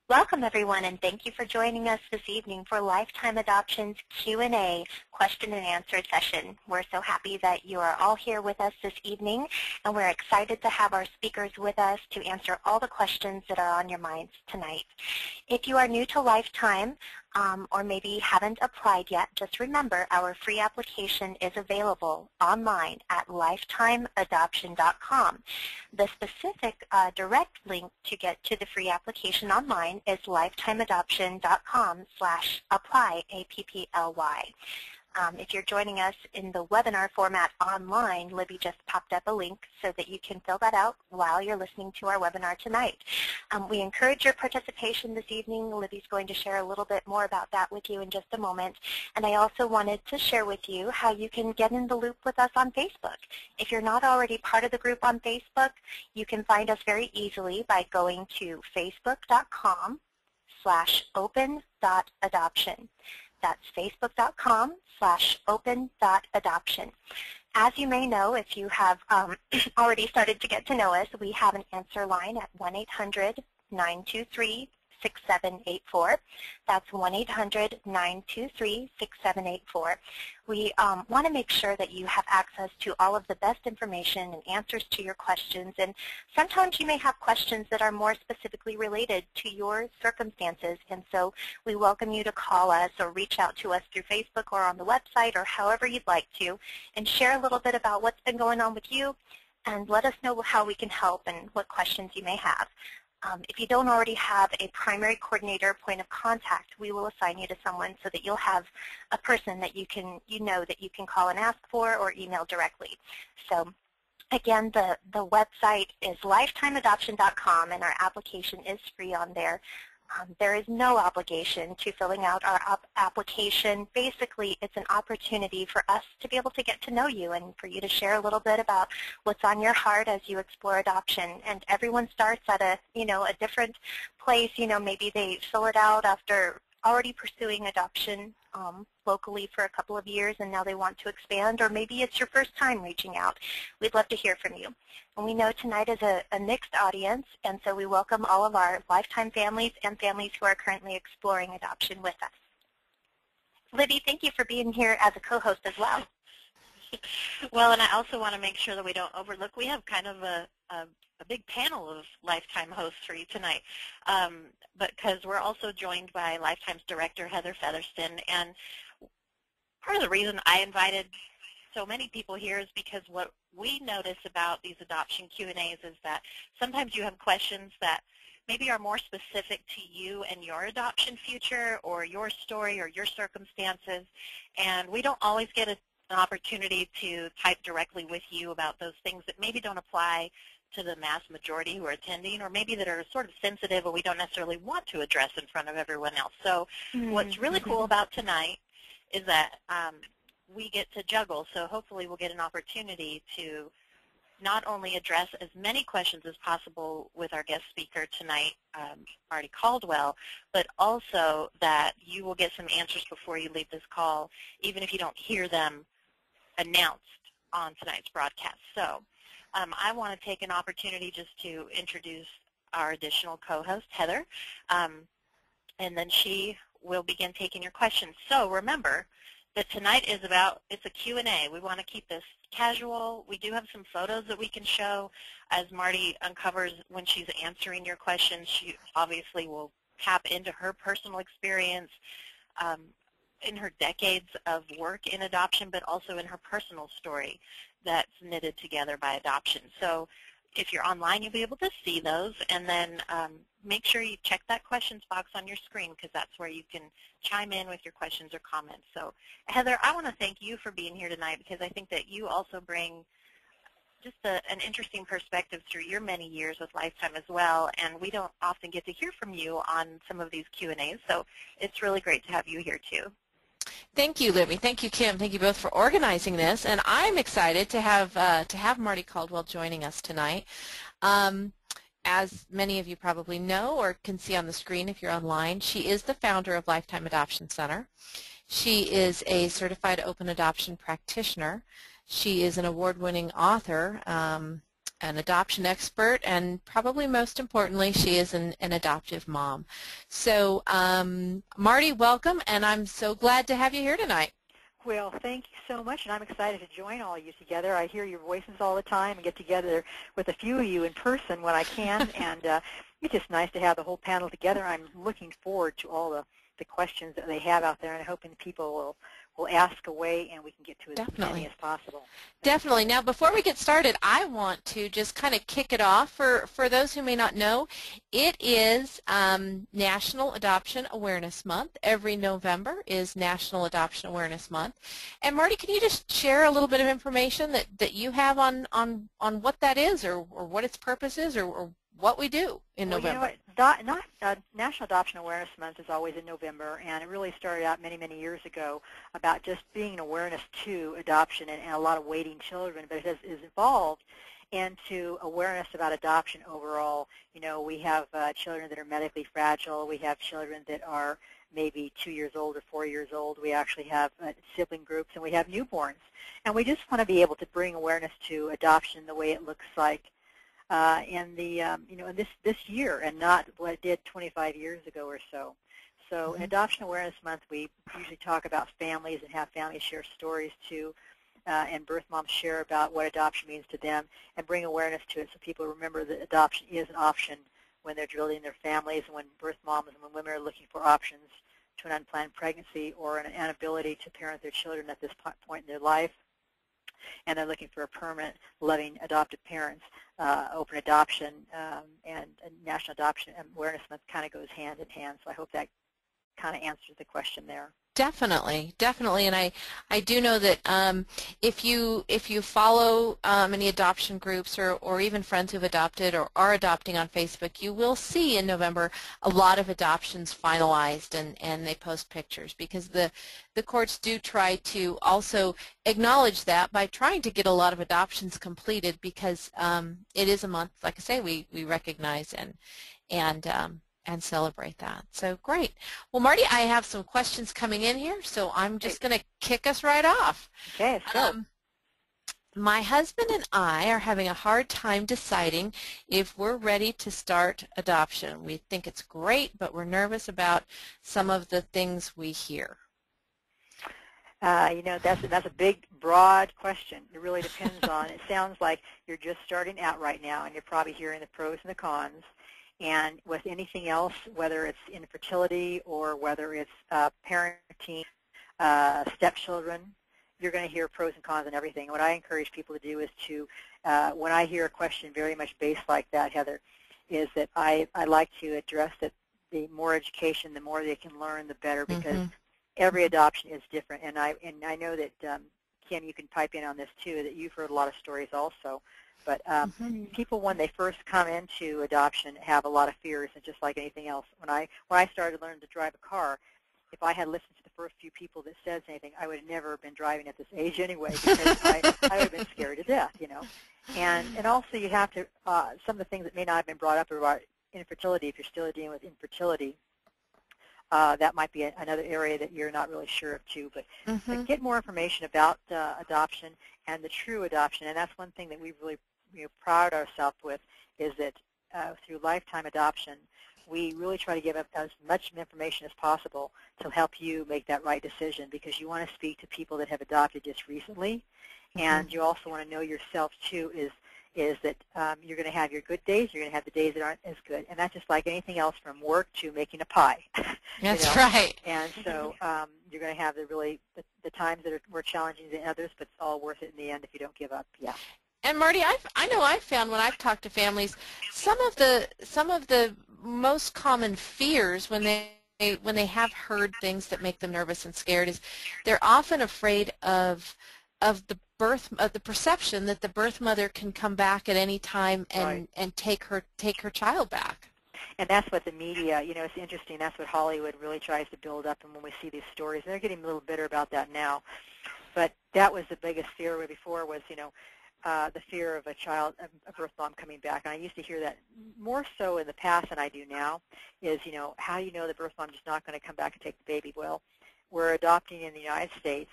Welcome, everyone, and thank you for joining us this evening for Lifetime Adoption's Q&A question and answer session. We're so happy that you are all here with us this evening, and we're excited to have our speakers with us to answer all the questions that are on your minds tonight. If you are new to Lifetime, or maybe haven't applied yet, just remember our free application is available online at lifetimeadoption.com. The specific direct link to get to the free application online is lifetimeadoption.com/apply, APPLY. If you're joining us in the webinar format online, Libby just popped up a link so that you can fill that out while you're listening to our webinar tonight. We encourage your participation this evening. Libby's going to share a little bit more about that with you in just a moment. And I also wanted to share with you how you can get in the loop with us on Facebook. If you're not already part of the group on Facebook, you can find us very easily by going to facebook.com/open.adoption. That's facebook.com/open.adoption. As you may know, if you have already started to get to know us, we have an answer line at 1-800-923-6784. That's 1-800-923-6784. We want to make sure that you have access to all of the best information and answers to your questions. And sometimes you may have questions that are more specifically related to your circumstances. And so we welcome you to call us or reach out to us through Facebook or on the website or however you'd like to and share a little bit about what's been going on with you and let us know how we can help and what questions you may have. If you don't already have a primary coordinator point of contact, we will assign you to someone so that you'll have a person that you know that you can call and ask for or email directly. So again, the website is lifetimeadoption.com, and our application is free on there. There is no obligation to filling out our application. Basically, it's an opportunity for us to be able to get to know you and for you to share a little bit about what's on your heart as you explore adoption. And everyone starts at a different place. Maybe they fill it out after already pursuing adoption locally for a couple of years, and now they want to expand, or maybe it's your first time reaching out. We'd love to hear from you. And we know tonight is a mixed audience, and so we welcome all of our Lifetime families and families who are currently exploring adoption with us. Libby, thank you for being here as a co-host as well. Well, and I also want to make sure that we don't overlook, we have kind of a big panel of Lifetime hosts for you tonight, but because we're also joined by Lifetime's director, Heather Featherston, and part of the reason I invited so many people here is because what we notice about these adoption Q&As is that sometimes you have questions that maybe are more specific to you and your adoption future or your story or your circumstances, and we don't always get an opportunity to type directly with you about those things that maybe don't apply to the mass majority who are attending, or maybe that are sort of sensitive or we don't necessarily want to address in front of everyone else. So what's really cool about tonight is that we get to juggle, so hopefully we'll get an opportunity to not only address as many questions as possible with our guest speaker tonight, Mardie Caldwell, but also that you will get some answers before you leave this call, even if you don't hear them announced on tonight's broadcast. So I want to take an opportunity just to introduce our additional co-host, Heather, and then she will begin taking your questions. So remember that tonight is it's a Q&A. We want to keep this casual. We do have some photos that we can show as Mardie uncovers when she's answering your questions. She obviously will tap into her personal experience in her decades of work in adoption, but also in her personal story that's knitted together by adoption. So if you're online, you'll be able to see those, and then make sure you check that questions box on your screen, because that's where you can chime in with your questions or comments. So Heather, I want to thank you for being here tonight, because I think that you also bring just an interesting perspective through your many years with Lifetime as well, and we don't often get to hear from you on some of these Q&As, so it's really great to have you here too. Thank you, Libby. Thank you, Kim. Thank you both for organizing this, and I'm excited to have Mardie Caldwell joining us tonight. As many of you probably know or can see on the screen if you're online, she is the founder of Lifetime Adoption Center. She is a certified open adoption practitioner. She is an award-winning author an adoption expert, and probably most importantly, she is an adoptive mom. So Mardie, welcome, and I'm so glad to have you here tonight. Well, thank you so much, and I'm excited to join all you together. I hear your voices all the time and get together with a few of you in person when I can, and it's just nice to have the whole panel together. I'm looking forward to all the questions that they have out there, and I'm hoping people will ask away and we can get to as many as possible. Definitely. Now, before we get started, I want to just kind of kick it off. For those who may not know, it is National Adoption Awareness Month. Every November is National Adoption Awareness Month. And Mardie, can you just share a little bit of information that you have on what that is, or what its purpose is, or what we do in November? You know what, National Adoption Awareness Month is always in November, and it really started out many, many years ago about just being an awareness to adoption and a lot of waiting children, but it has evolved into awareness about adoption overall. You know, we have children that are medically fragile. We have children that are maybe 2 years old or 4 years old. We actually have sibling groups, and we have newborns. And we just want to be able to bring awareness to adoption the way it looks like in this year, and not what it did 25 years ago or so. So in Adoption Awareness Month, we usually talk about families and have families share stories too, and birth moms share about what adoption means to them and bring awareness to it so people remember that adoption is an option when they're building their families, and when birth moms and when women are looking for options to an unplanned pregnancy or an inability to parent their children at this point in their life, and they're looking for a permanent, loving adoptive parents. Open adoption and National Adoption Awareness Month kind of goes hand in hand, so I hope that kind of answers the question there. Definitely, definitely, and I do know that if you follow any adoption groups or even friends who've adopted or are adopting on Facebook, you will see in November a lot of adoptions finalized, and they post pictures, because the courts do try to also acknowledge that by trying to get a lot of adoptions completed, because it is a month, like I say, we recognize and celebrate that. So great. Well, Mardie, I have some questions coming in here, so I'm just going to kick us right off. Okay, so. My husband and I are having a hard time deciding if we're ready to start adoption. We think it's great, but we're nervous about some of the things we hear. You know, that's a big, broad question. It really depends on, it sounds like you're just starting out right now, and you're probably hearing the pros and the cons. And with anything else, whether it's infertility or whether it's parenting, stepchildren, you're going to hear pros and cons and everything. What I encourage people to do is to, when I hear a question very much based like that, Heather, is that I like to address that the more education, the more they can learn, the better, because every adoption is different. And I know that, Kim, you can pipe in on this too, that you've heard a lot of stories also. But people, when they first come into adoption, have a lot of fears, and just like anything else. When I started learning to drive a car, if I had listened to the first few people that said anything, I would have never been driving at this age anyway, because I would have been scared to death, you know. And also you have to, some of the things that may not have been brought up about infertility, if you're still dealing with infertility, that might be another area that you're not really sure of too. But get more information about adoption and the true adoption, and that's one thing that we really proud ourselves with, is that through lifetime adoption, we really try to give up as much information as possible to help you make that right decision, because you want to speak to people that have adopted just recently, and you also want to know yourself too, is that you're going to have your good days, you're going to have the days that aren't as good, and that's just like anything else, from work to making a pie. That's right. And so you're going to have the times that are more challenging than others, but it's all worth it in the end if you don't give up. Yeah. And Mardie, I know I've found when I've talked to families, some of the most common fears when they have heard things that make them nervous and scared is they're often afraid of the perception that the birth mother can come back at any time and take her child back. And that's what the media, it's interesting. That's what Hollywood really tries to build up. And when we see these stories, and they're getting a little bitter about that now. But that was the biggest fear before, was the fear of a birth mom coming back. And I used to hear that more so in the past than I do now, is, how do you know the birth mom is not going to come back and take the baby? Well, we're adopting in the United States.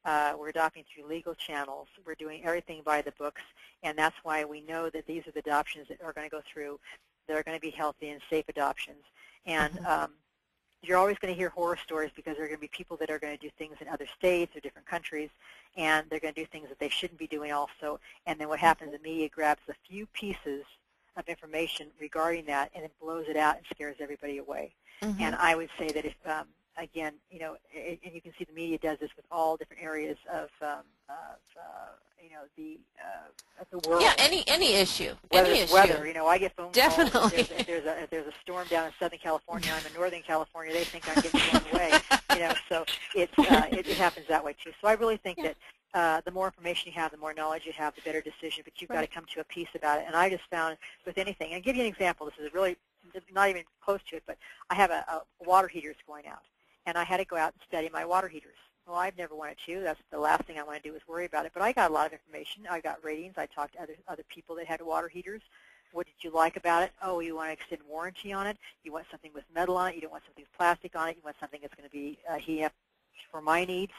We're adopting through legal channels. We're doing everything by the books, and that's why we know that these are the adoptions that are going to go through that are going to be healthy and safe adoptions. And you're always going to hear horror stories because there are going to be people that are going to do things in other states or different countries, and they're going to do things that they shouldn't be doing also. And then what happens, the media grabs a few pieces of information regarding that and it blows it out and scares everybody away. And I would say that if, again, you know, and you can see the media does this with all different areas of you know, the world. Yeah, any issue. Whether Any it's issue. weather, you know, I get phone Definitely. calls. If there's a storm down in Southern California, I'm in Northern California. They think I'm getting blown away. You know, so it happens that way too. So I really think that the more information you have, the more knowledge you have, the better decision. But you've got to come to a peace about it. And I just found with anything, and I'll give you an example. This is really not even close to it, but I have a water heater that's going out, and I had to go out and study my water heaters. Well, I've never wanted to. That's the last thing I want to do is worry about it. But I got a lot of information. I got ratings. I talked to other people that had water heaters. What did you like about it? Oh, you want to extend warranty on it. You want something with metal on it. You don't want something with plastic on it. You want something that's going to be heating up for my needs.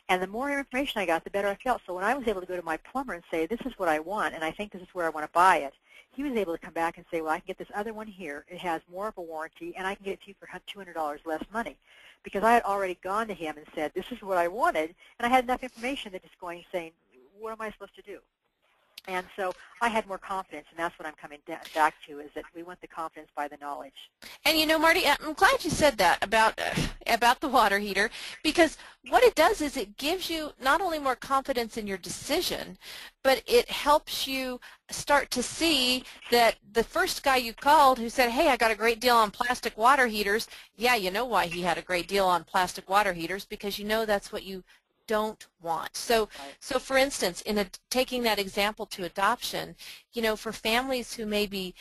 And the more information I got, the better I felt. So when I was able to go to my plumber and say, this is what I want, and I think this is where I want to buy it, he was able to come back and say, well, I can get this other one here. It has more of a warranty, and I can get it to you for $200 less money. Because I had already gone to him and said, this is what I wanted, and I had enough information that just going saying, what am I supposed to do? And so I had more confidence, and that's what I'm coming back to, is that we want the confidence by the knowledge. And you know, Mardie, I'm glad you said that about the water heater, because what it does is it gives you not only more confidence in your decision, but it helps you start to see that the first guy you called who said, hey, I got a great deal on plastic water heaters, yeah, you know why he had a great deal on plastic water heaters, because you know that's what you don't want. So for instance, in taking that example to adoption, you know, for families who may be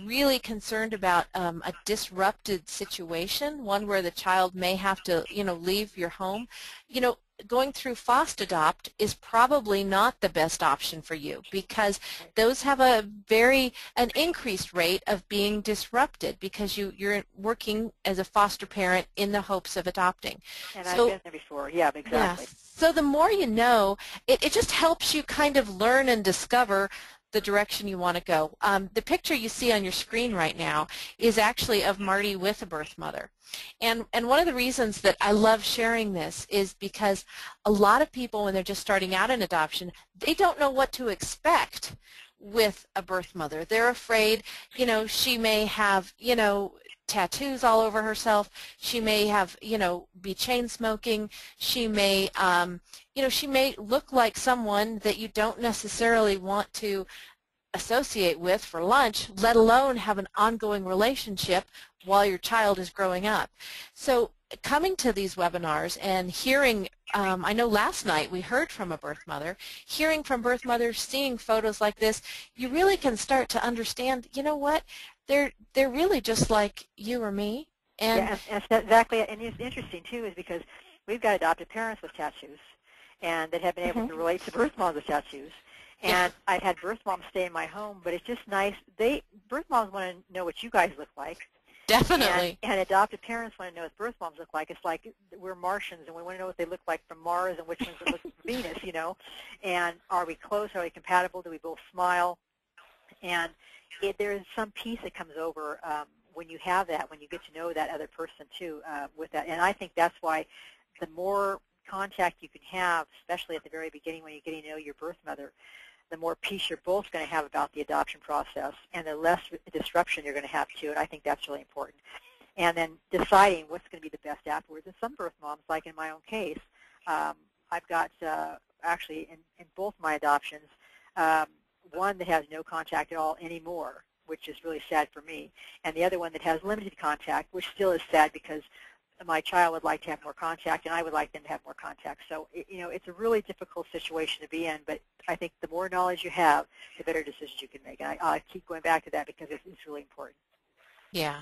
really concerned about a disrupted situation, one where the child may have to, you know, leave your home, you know, going through FOST-ADOPT is probably not the best option for you, because those have an increased rate of being disrupted because you're working as a foster parent in the hopes of adopting. And I've been there before. Yeah, exactly. Yeah. So the more you know, it just helps you kind of learn and discover the direction you want to go. The picture you see on your screen right now is actually of Mardie with a birth mother. And one of the reasons that I love sharing this is because a lot of people, when they're just starting out in adoption, they don't know what to expect with a birth mother. They're afraid, you know, she may have, you know, tattoos all over herself. She may have, you know, be chain smoking. She may, you know, she may look like someone that you don't necessarily want to associate with for lunch, let alone have an ongoing relationship while your child is growing up. So coming to these webinars and hearing, I know last night we heard from a birth mother, hearing from birth mothers, seeing photos like this, you really can start to understand, you know what, they're really just like you or me. And yeah, and exactly. And it's interesting too, is because we've got adopted parents with tattoos, and that have been able to relate to birth moms with tattoos. And I've had birth moms stay in my home, but it's just nice. Birth moms want to know what you guys look like. Definitely. And adopted parents want to know what birth moms look like. It's like we're Martians, and we want to know what they look like from Mars and which ones look from Venus, you know. And are we close? Are we compatible? Do we both smile? And there is some peace that comes over when you have that, when you get to know that other person too with that. And I think that's why the more contact you can have, especially at the very beginning when you're getting to know your birth mother, the more peace you're both going to have about the adoption process, and the less disruption you're going to have to it. I think that's really important. And then deciding what's going to be the best afterwards. And some birth moms, like in my own case, I've got actually in both my adoptions, one that has no contact at all anymore, which is really sad for me, and the other one that has limited contact, which still is sad because my child would like to have more contact, and I would like them to have more contact. So, you know, it's a really difficult situation to be in, but I think the more knowledge you have, the better decisions you can make. And I keep going back to that because it's really important. Yeah.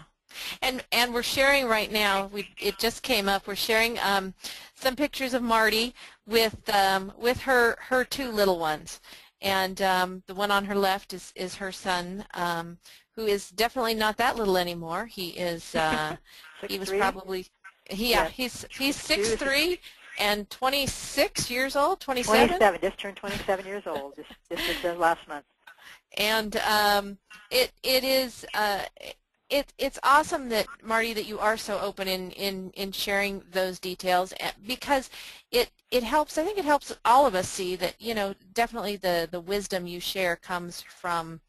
And we're sharing right now, it just came up, we're sharing some pictures of Mardie with her two little ones. And the one on her left is her son, who is definitely not that little anymore. He is he was probably he's 6'3", and 26 years old, 27? 27, just turned 27 years old, just last month. And it's awesome that, Mardie, that you are so open in sharing those details, because it helps. I think it helps all of us see that, you know, definitely the wisdom you share comes from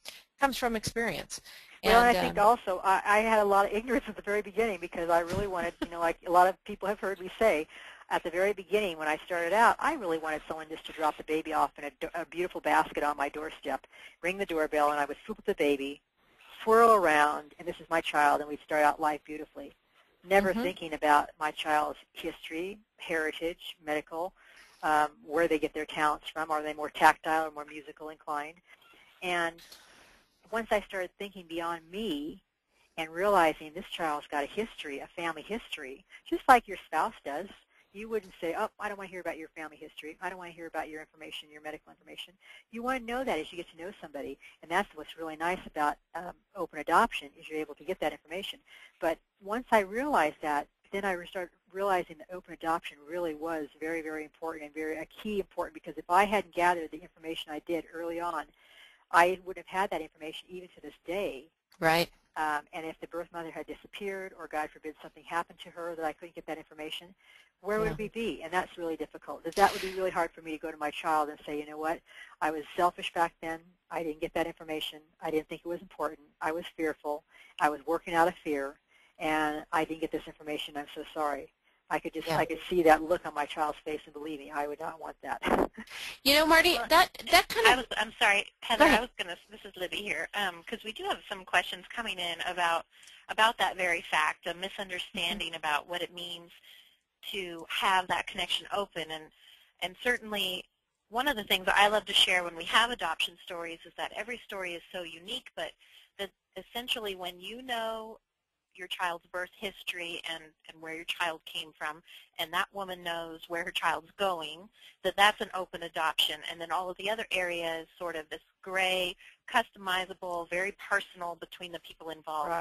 experience. Well, and I think also I had a lot of ignorance at the very beginning, because I really wanted, you know, like a lot of people have heard me say, at the very beginning when I started out, I really wanted someone just to drop the baby off in a beautiful basket on my doorstep, ring the doorbell, and I would swoop up the baby, swirl around, and this is my child, and we'd start out life beautifully, never thinking about my child's history, heritage, medical, where they get their talents from. Are they more tactile or more musical inclined? And once I started thinking beyond me and realizing this child's got a history, a family history, just like your spouse does, you wouldn't say, oh, I don't want to hear about your family history. I don't want to hear about your information, your medical information. You want to know that as you get to know somebody, and that's what's really nice about open adoption, is you're able to get that information. But once I realized that, then I started realizing that open adoption really was very, very important and very key important, because if I hadn't gathered the information I did early on, I would have had that information even to this day. Right. And if the birth mother had disappeared, or God forbid something happened to her that I couldn't get that information, where would we be? And that's really difficult. That would be really hard for me to go to my child and say, you know what, I was selfish back then. I didn't get that information. I didn't think it was important. I was fearful. I was working out of fear, and I didn't get this information. I'm so sorry. I could see that look on my child's face, and believe me, I would not want that. You know, Mardie, that kind of... I'm sorry, Heather, this is Libby here, because we do have some questions coming in about that very fact, a misunderstanding about what it means to have that connection open. And certainly one of the things I love to share when we have adoption stories is that every story is so unique, but that essentially when you know your child's birth history and where your child came from, and that woman knows where her child's going, that's an open adoption. And then all of the other areas, sort of this gray, customizable, very personal between the people involved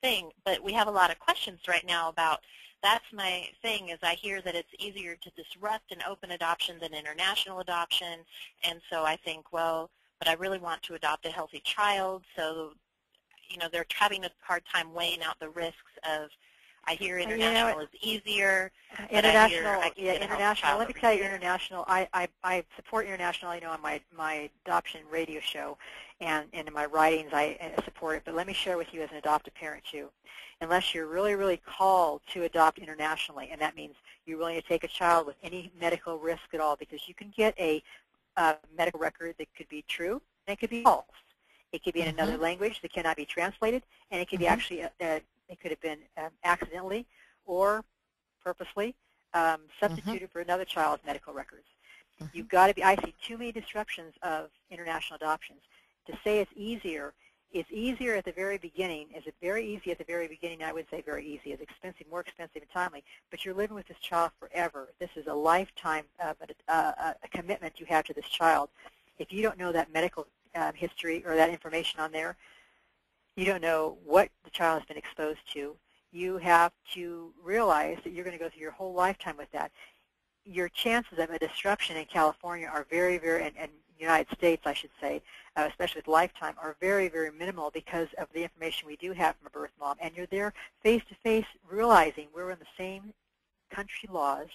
thing. But we have a lot of questions right now about, that's my thing, is I hear that it's easier to disrupt an open adoption than international adoption. And so I think, well, but I really want to adopt a healthy child, so you know, they're having a hard time weighing out the risks of, I hear international is easier, international, international. Let me tell you, international, I support international, you know, on my adoption radio show, and in my writings I support it. But let me share with you as an adoptive parent too. Unless you're really, really called to adopt internationally, and that means you're willing to take a child with any medical risk at all, because you can get a medical record that could be true and it could be false. It could be in another language that cannot be translated, and it could be actually, it could have been accidentally or purposely substituted for another child's medical records. You've got to be, I see too many disruptions of international adoptions. To say it's easier at the very beginning. Is it very easy at the very beginning? I would say very easy. It's expensive, more expensive and timely, but you're living with this child forever. This is a lifetime a commitment you have to this child. If you don't know that medical history or that information on there, you don't know what the child has been exposed to. You have to realize that you're going to go through your whole lifetime with that. Your chances of a disruption in California are very, very, and United States, I should say, especially with lifetime, are very, very minimal because of the information we do have from a birth mom. And you're there face-to-face realizing we're in the same country laws.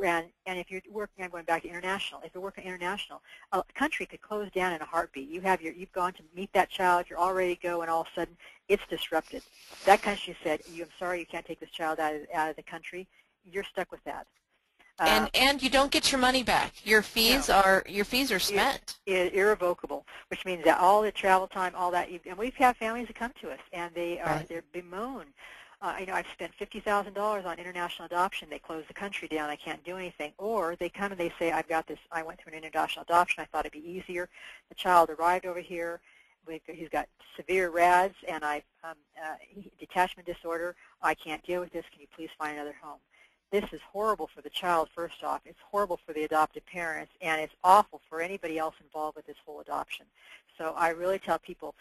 And if you're working, I'm going back to international. If you're working international, a country could close down in a heartbeat. You've gone to meet that child, you're all ready to go, and all of a sudden it's disrupted. That country said, I'm sorry, you can't take this child out of the country. You're stuck with that. And you don't get your money back. Your fees are spent. Irrevocable, which means that all the travel time, all that, and we've had families that come to us and they're bemoan. You know, I've spent $50,000 on international adoption. They close the country down. I can't do anything. Or they come and they say, I've got this. I went through an international adoption. I thought it'd be easier. The child arrived over here. He's got severe RADS and detachment disorder. I can't deal with this. Can you please find another home? This is horrible for the child, first off. It's horrible for the adopted parents, and it's awful for anybody else involved with this whole adoption. So I really tell people,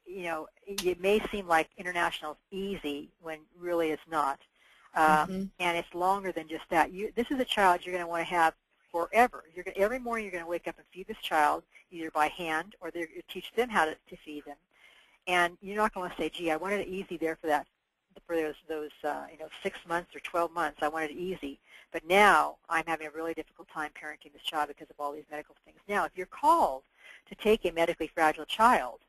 you know, it may seem like international is easy when really it's not. and it's longer than just that. This is a child you're going to want to have forever. Every morning you're going to wake up and feed this child either by hand or you teach them how to feed them. And you're not going to say, gee, I wanted it easy there for those 6 months or 12 months. I wanted it easy. But now I'm having a really difficult time parenting this child because of all these medical things. Now, if you're called to take a medically fragile child,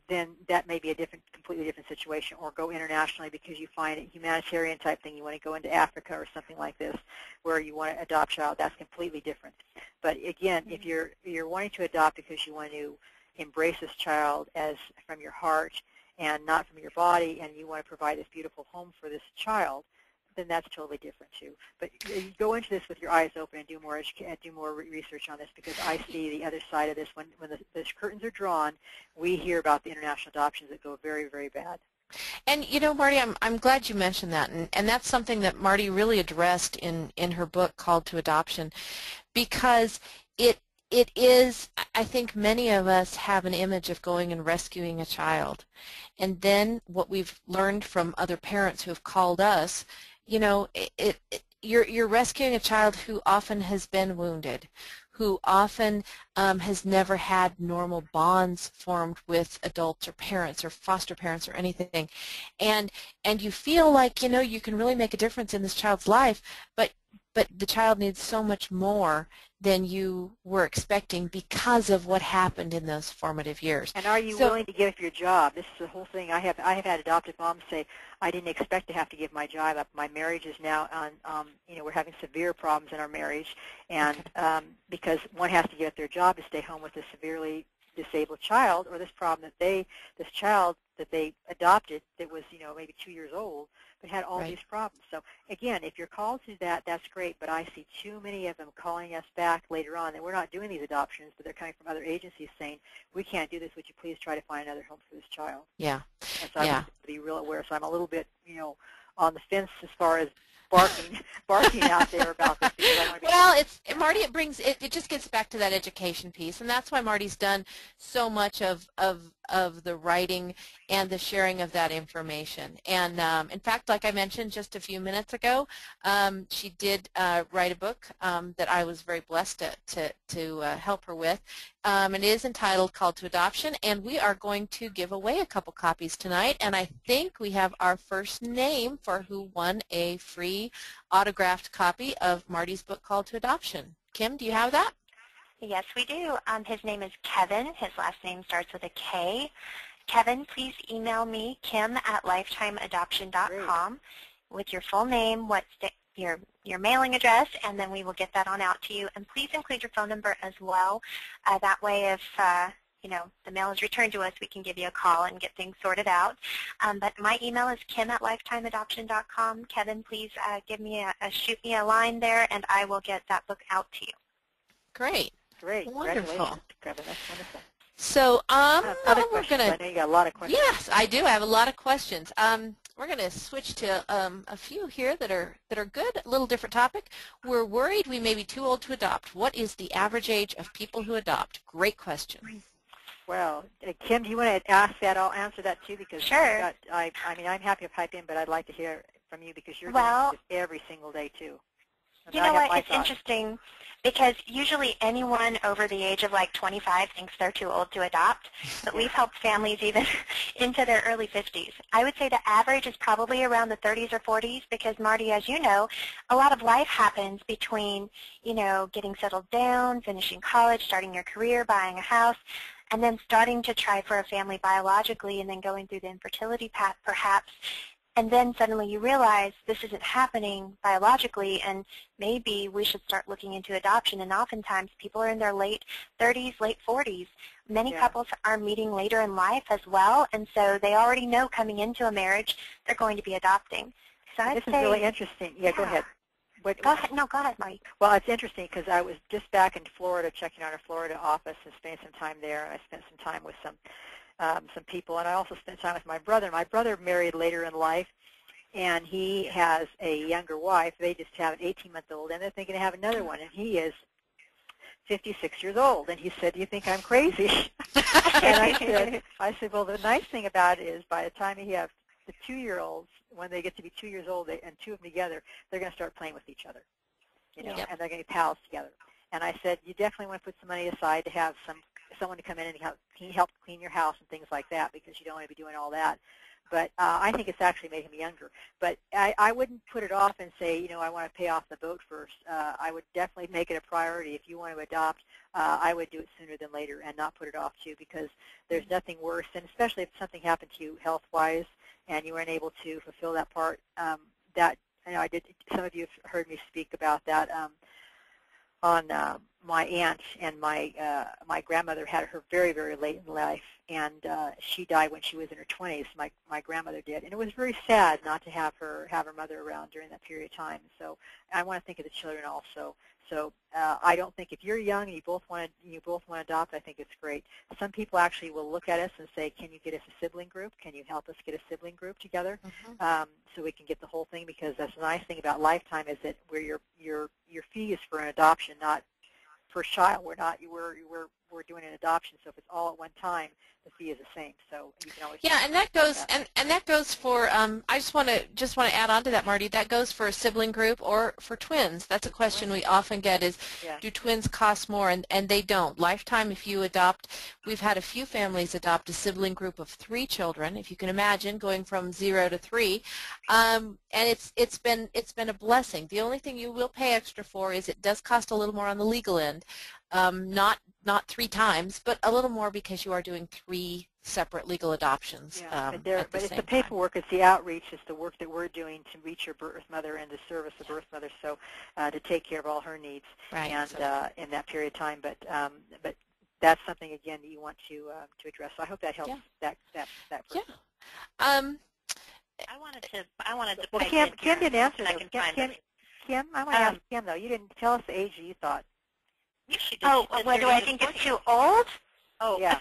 then that may be a completely different situation, or go internationally because you find a humanitarian type thing. You want to go into Africa or something like this where you want to adopt a child. That's completely different. But again, if you're wanting to adopt because you want to embrace this child as from your heart and not from your body, and you want to provide this beautiful home for this child, then that's totally different too. But you go into this with your eyes open and do more research on this, because I see the other side of this. When the curtains are drawn, we hear about the international adoptions that go very, very bad. And Mardie, I'm glad you mentioned that, and that's something that Mardie really addressed in her book Called to Adoption, because it is, I think many of us have an image of going and rescuing a child, and then what we've learned from other parents who have called us, you're rescuing a child who often has been wounded, who often has never had normal bonds formed with adults or parents or foster parents or anything, and you feel like you can really make a difference in this child's life, but the child needs so much more than you were expecting because of what happened in those formative years. And are you willing to give up your job? This is the whole thing. I have had adoptive moms say, I didn't expect to have to give my job up. My marriage is now on, we're having severe problems in our marriage, and because one has to give up their job to stay home with a severely disabled child, or this child that they adopted that was, maybe 2 years old, but had all these problems. So again, if you're called to that, that's great, but I see too many of them calling us back later on, and we're not doing these adoptions, but they're coming from other agencies saying, we can't do this, would you please try to find another home for this child? Yeah. And so I have to be real aware. So I'm a little bit, on the fence as far as barking out there about this. Well, Mardie, it just gets back to that education piece, and that's why Mardie's done so much of the writing and the sharing of that information. And in fact, like I mentioned just a few minutes ago, she did write a book that I was very blessed to help her with. It is entitled Called to Adoption, and we are going to give away a couple copies tonight, and I think we have our first name for who won a free autographed copy of Mardie's book Called to Adoption. Kim, do you have that? Yes, we do. His name is Kevin. His last name starts with a K. Kevin, please email me, kim@lifetimeadoption.com, with your full name, your mailing address, and then we will get that on out to you. And please include your phone number as well. That way, if the mail is returned to us, we can give you a call and get things sorted out. But my email is kim@lifetimeadoption.com. Kevin, please shoot me a line there, and I will get that book out to you. Great. Great. Wonderful. Kevin, that's wonderful. So, other questions. I know you got a lot of questions. Yes, I do. I have a lot of questions. We're going to switch to a few here that are good. A little different topic. We're worried we may be too old to adopt. What is the average age of people who adopt? Great question. Well, Kim, do you want to ask that? I'll answer that too, because sure. I'm happy to pipe in, but I'd like to hear from you because you're doing this every single day too. And you know what? It's interesting because usually anyone over the age of like 25 thinks they're too old to adopt, but we've helped families even into their early 50s. I would say the average is probably around the 30s or 40s because, Mardie, as you know, a lot of life happens between, getting settled down, finishing college, starting your career, buying a house, and then starting to try for a family biologically and then going through the infertility path perhaps. And then suddenly you realize this isn't happening biologically and maybe we should start looking into adoption. And oftentimes people are in their late 30s, late 40s. Many couples are meeting later in life as well, and so they already know coming into a marriage they're going to be adopting. So this is really interesting. Yeah, go ahead. Go ahead. No, go ahead, Mike. Well, it's interesting because I was just back in Florida checking out our Florida office and spending some time there, and I spent some time with some people, and I also spent time with my brother. My brother married later in life, and he has a younger wife. They just have an 18-month-old, and they're thinking of having another one, and he is 56 years old. And he said, do you think I'm crazy? And I said, well, the nice thing about it is by the time you have the 2-year-olds, when they get to be 2 years old, and two of them together, they're going to start playing with each other, you know, Yep. and they're going to be pals together. And I said, you definitely want to put some money aside to have someone to come in and help clean your house and things like that, because you don't want to be doing all that. But I think it's actually made him younger. But I wouldn't put it off and say, you know, I want to pay off the boat first. I would definitely make it a priority. If you want to adopt, I would do it sooner than later and not put it off too, because there's nothing worse, and especially if something happened to you health-wise and you weren't able to fulfill that part. That, you know, I did. Some of you have heard me speak about that. On my aunt and my grandmother had her very, very late in life, and she died when she was in her 20s. My grandmother did, and it was very sad not to have her mother around during that period of time. So I want to think of the children also. So I don't think, if you're young and you both want to adopt, I think it's great. Some people actually will look at us and say, can you get us a sibling group? Can you help us get a sibling group together, so we can get the whole thing? Because that's the nice thing about Lifetime, is that where your fee is for an adoption, not per child. We're doing an adoption, so if it's all at one time, the fee is the same. So you can always and that goes and that goes for I just want to add on to that, Mardie. That goes for a sibling group or for twins. That's a question we often get is, do twins cost more? And they don't. Lifetime, if you adopt, we've had a few families adopt a sibling group of 3 children, if you can imagine, going from 0 to 3, and it's been a blessing. The only thing you will pay extra for is it does cost a little more on the legal end. Not 3 times, but a little more, because you are doing 3 separate legal adoptions. But it's the paperwork, it's the outreach, it's the work that we're doing to reach your birth mother and to service the birth mother, so to take care of all her needs, right, and in that period of time. But that's something, again, that you want to address. So I hope that helps that person. Yeah. I wanted to. Well, Kim didn't answer though. Kim, I want to ask Kim though. You didn't tell us the age that you thought. Oh, what do I think it's too old? Oh, yeah.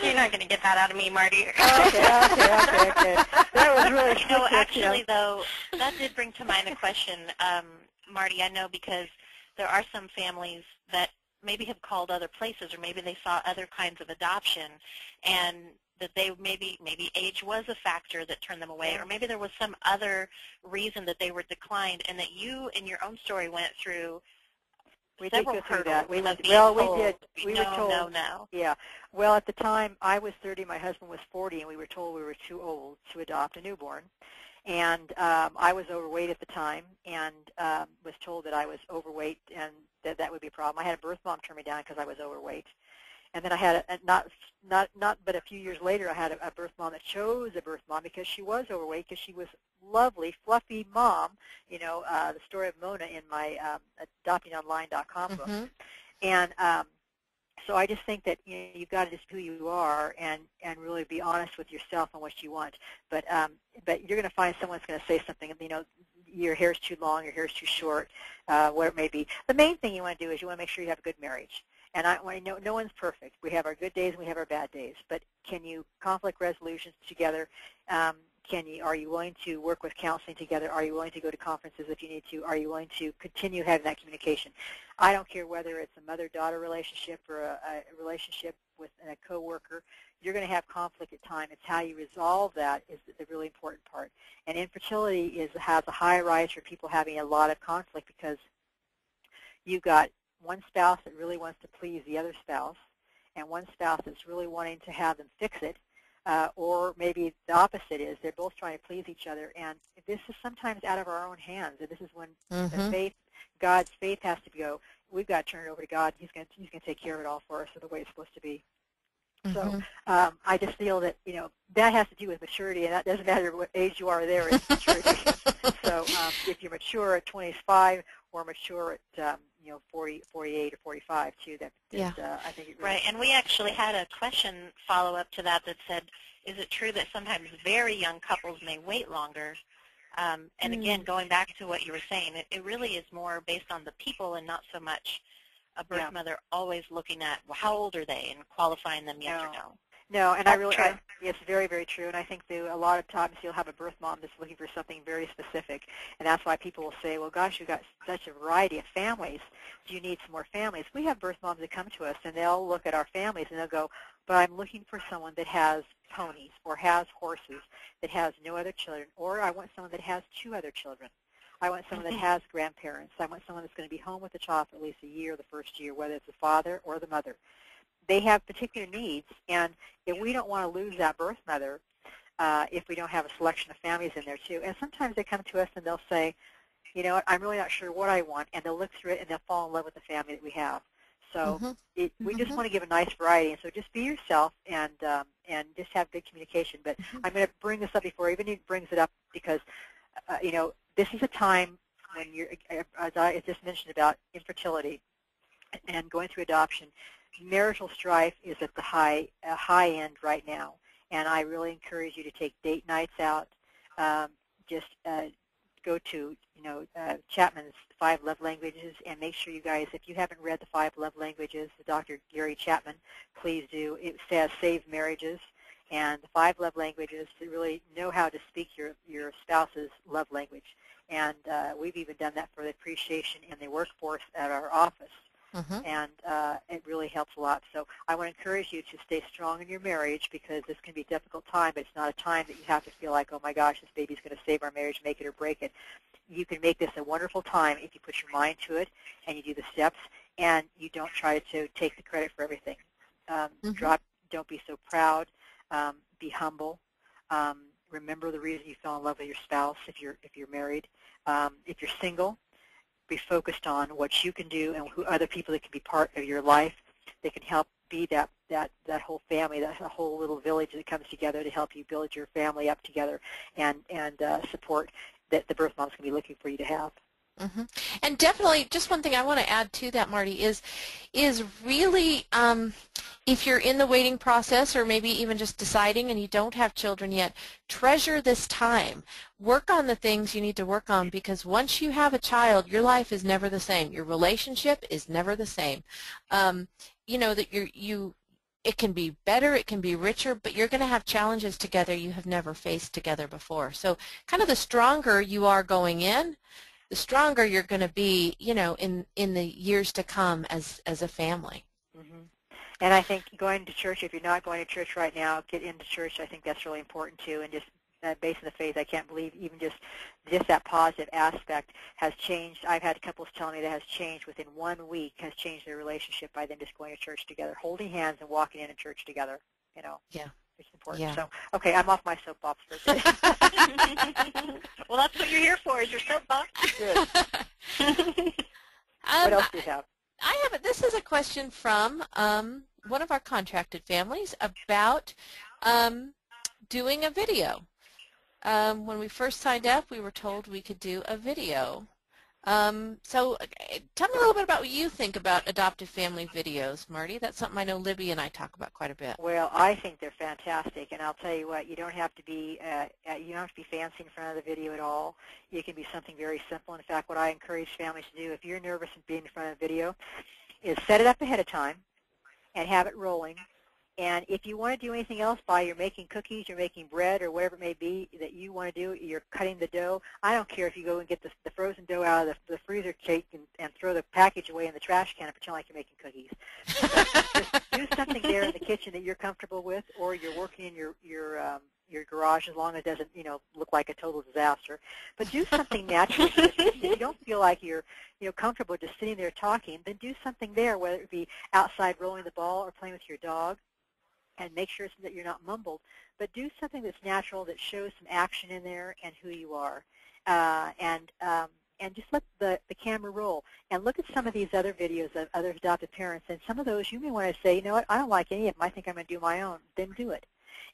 You're not going to get that out of me, Mardie. Okay. That was really. You know, actually, though, that did bring to mind a question, Mardie. I know, because there are some families that maybe have called other places, or maybe they saw other kinds of adoption, and that they maybe age was a factor that turned them away, or maybe there was some other reason that they were declined, and that you, in your own story, went through. We did go through that. We did. We were told. No. Yeah. Well, at the time, I was 30, my husband was 40, and we were told we were too old to adopt a newborn. And I was overweight at the time, and was told that I was overweight and that would be a problem. I had a birth mom turn me down because I was overweight. And then I had but a few years later, I had a birth mom that chose a birth mom because she was overweight, because she was lovely, fluffy mom. You know, the story of Mona in my adoptingonline.com book. And so I just think that, you know, you've got to just be who you are and really be honest with yourself on what you want. But you're going to find someone's going to say something. You know, your hair's too long, your hair's too short, whatever it may be. The main thing you want to do is you want to make sure you have a good marriage. And I know no one's perfect. We have our good days and we have our bad days. But can you conflict resolutions together? Are you willing to work with counseling together? Are you willing to go to conferences if you need to? Are you willing to continue having that communication? I don't care whether it's a mother-daughter relationship or a relationship with a coworker. You're going to have conflict at times. It's how you resolve that is the really important part. And infertility has a high rise for people having a lot of conflict, because you've got one spouse that really wants to please the other spouse, and one spouse that's really wanting to have them fix it, or maybe the opposite is they're both trying to please each other. And this is sometimes out of our own hands, and this is when the God's faith has to go. We've got to turn it over to God. He's going to take care of it all for us the way it's supposed to be. So I just feel that, you know, that has to do with maturity, and that doesn't matter what age you are there, it's maturity. So if you're mature at 25 or mature at 40, 48, or 45 too, I think it really right. And we actually had a question follow up to that said, is it true that sometimes very young couples may wait longer? And again, going back to what you were saying, it really is more based on the people and not so much a birth mother always looking at, well, how old are they, and qualifying them yes or no. No, and That's true. It's very, very true. And I think that a lot of times you'll have a birth mom that's looking for something very specific. And that's why people will say, well, gosh, you've got such a variety of families. Do you need some more families? We have birth moms that come to us, and they'll look at our families, and they'll go, but I'm looking for someone that has ponies or has horses, that has no other children, or I want someone that has 2 other children. I want someone that has grandparents. I want someone that's going to be home with the child for at least a year, the first year, whether it's the father or the mother. They have particular needs, and if we don't want to lose that birth mother, if we don't have a selection of families in there too. And sometimes they come to us and they'll say, you know what, I'm really not sure what I want, and they'll look through it and they'll fall in love with the family that we have. So we just want to give a nice variety, and so just be yourself and just have good communication. But I'm going to bring this up before even brings it up because, you know, this is a time when you're, as I just mentioned about infertility and going through adoption, marital strife is at the high end right now, and I really encourage you to take date nights out. Just go to Chapman's 5 Love Languages, and make sure you guys, if you haven't read the 5 Love Languages, Dr. Gary Chapman, please do. It says Save Marriages, and the 5 Love Languages to really know how to speak your spouse's love language. And we've even done that for the appreciation in the workforce at our office. And it really helps a lot. So I want to encourage you to stay strong in your marriage, because this can be a difficult time, but it's not a time that you have to feel like, oh my gosh, this baby's going to save our marriage, make it or break it. You can make this a wonderful time if you put your mind to it and you do the steps, and you don't try to take the credit for everything. Don't be so proud. Be humble. Remember the reason you fell in love with your spouse if you're married. If you're single, be focused on what you can do and who other people that can be part of your life. They can help be that whole family, that whole little village that comes together to help you build your family up together and support that the birth mom's going to be looking for you to have. And definitely, just one thing I want to add to that, Mardie, is really if you're in the waiting process, or maybe even just deciding and you don't have children yet, treasure this time. Work on the things you need to work on, because once you have a child, your life is never the same. Your relationship is never the same. You know that it can be better, it can be richer, but you're going to have challenges together you have never faced together before. So kind of the stronger you are going in, the stronger you're going to be, you know, in the years to come as a family. And I think going to church, if you're not going to church right now, get into church. I think that's really important too. And just based on the faith, I can't believe even just that positive aspect has changed. I've had couples tell me that has changed within 1 week, has changed their relationship by them just going to church together, holding hands and walking into church together. You know. Yeah. It's important. Yeah. So, okay, I'm off my soapbox for today. Well, that's what you're here for, is your soapbox. Good. What else do you have? This is a question from one of our contracted families about doing a video. When we first signed up, we were told we could do a video. So tell me a little bit about what you think about adoptive family videos, Mardie. That's something I know Libby and I talk about quite a bit. Well, I think they're fantastic, and I'll tell you what, you don't have to be fancy in front of the video at all. It can be something very simple. In fact, what I encourage families to do, if you're nervous in being in front of a video, is set it up ahead of time and have it rolling. And if you want to do anything else, you're making cookies, you're making bread, or whatever it may be that you want to do, you're cutting the dough. I don't care if you go and get the frozen dough out of the freezer cake and throw the package away in the trash can and pretend like you're making cookies. Just do something there in the kitchen that you're comfortable with, or you're working in your garage, as long as it doesn't, look like a total disaster. But do something natural. If you don't feel like you're comfortable just sitting there talking, then do something there, whether it be outside rolling the ball or playing with your dog. And make sure that you're not mumbled, but do something that's natural, that shows some action in there and who you are, and just let the camera roll. And look at some of these other videos of other adopted parents, and some of those you may want to say, you know what, I don't like any of them. I think I'm going to do my own. Then do it.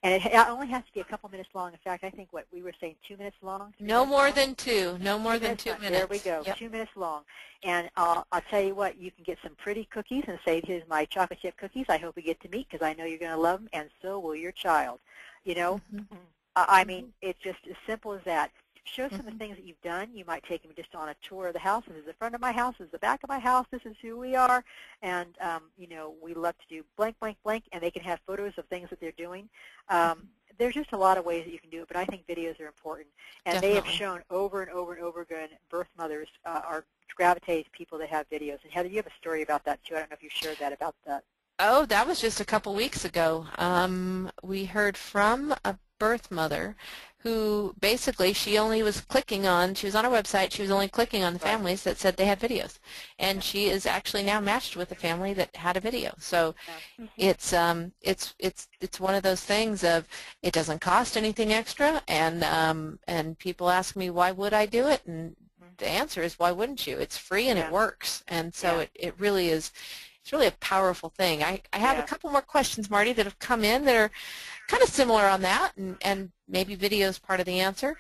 And it only has to be a couple minutes long. In fact, I think what we were saying, 2 minutes long. No more than 2. No more than 2 minutes. There we go. Yep. 2 minutes long. And I'll tell you what, you can get some pretty cookies and say, here's my chocolate chip cookies. I hope we get to meet, because I know you're going to love them, and so will your child. I mean, it's just as simple as that. show some of the things that you've done. You might take them just on a tour of the house. This is the front of my house. This is the back of my house. This is who we are. And, you know, we love to do blank, blank, blank, and they can have photos of things that they're doing. There's just a lot of ways that you can do it, but I think videos are important. And Definitely. they have shown over and over and over again, birth mothers are gravitating to people that have videos. And Heather, you have a story about that too. I don't know if you shared that about that. Oh, that was just a couple weeks ago. We heard from a birth mother who basically she only was clicking on, she was on our website, she was only clicking on the families that said they had videos. And she is actually now matched with a family that had a video. So it's one of those things of it doesn't cost anything extra, and people ask me, why would I do it? And the answer is, why wouldn't you? It's free and it works. And so it really is. It's really a powerful thing. I have a couple more questions, Mardie, that have come in that are kind of similar on that, and maybe video is part of the answer.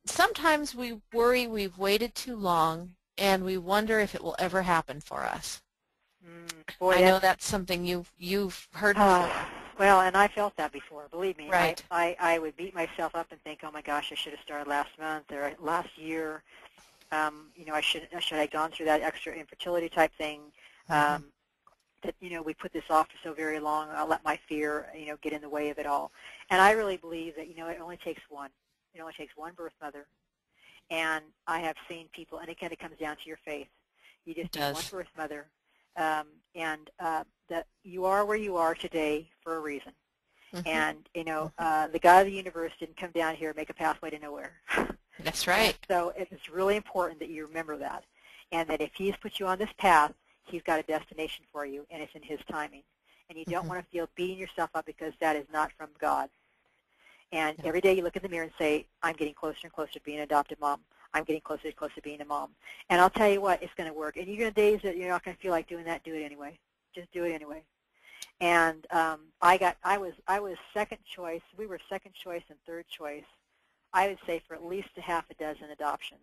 Sometimes we worry we've waited too long, and we wonder if it will ever happen for us. Boy, I know that's something you've heard before. Well, and I felt that before. Believe me, right. I would beat myself up and think, oh my gosh, I should have started last month or last year. You know, I should have gone through that extra infertility type thing. That, you know, we put this off for so very long. I'll let my fear, you know, get in the way of it all. And I really believe that, you know, it only takes one. It only takes one birth mother. And I have seen people, and it kind of comes down to your faith. You just need one birth mother. And that you are where you are today for a reason. And, you know, the God of the universe didn't come down here and make a pathway to nowhere. That's right. So it's really important that you remember that. And that if He's put you on this path, He's got a destination for you, and it's in His timing. And you don't want to feel beating yourself up because that is not from God. And every day you look in the mirror and say, I'm getting closer and closer to being an adopted mom. I'm getting closer and closer to being a mom. And I'll tell you what, it's going to work. And you're going to days that you're not going to feel like doing that, do it anyway. Just do it anyway. And I was second choice. We were second choice and third choice, I would say, for at least a half a dozen adoptions.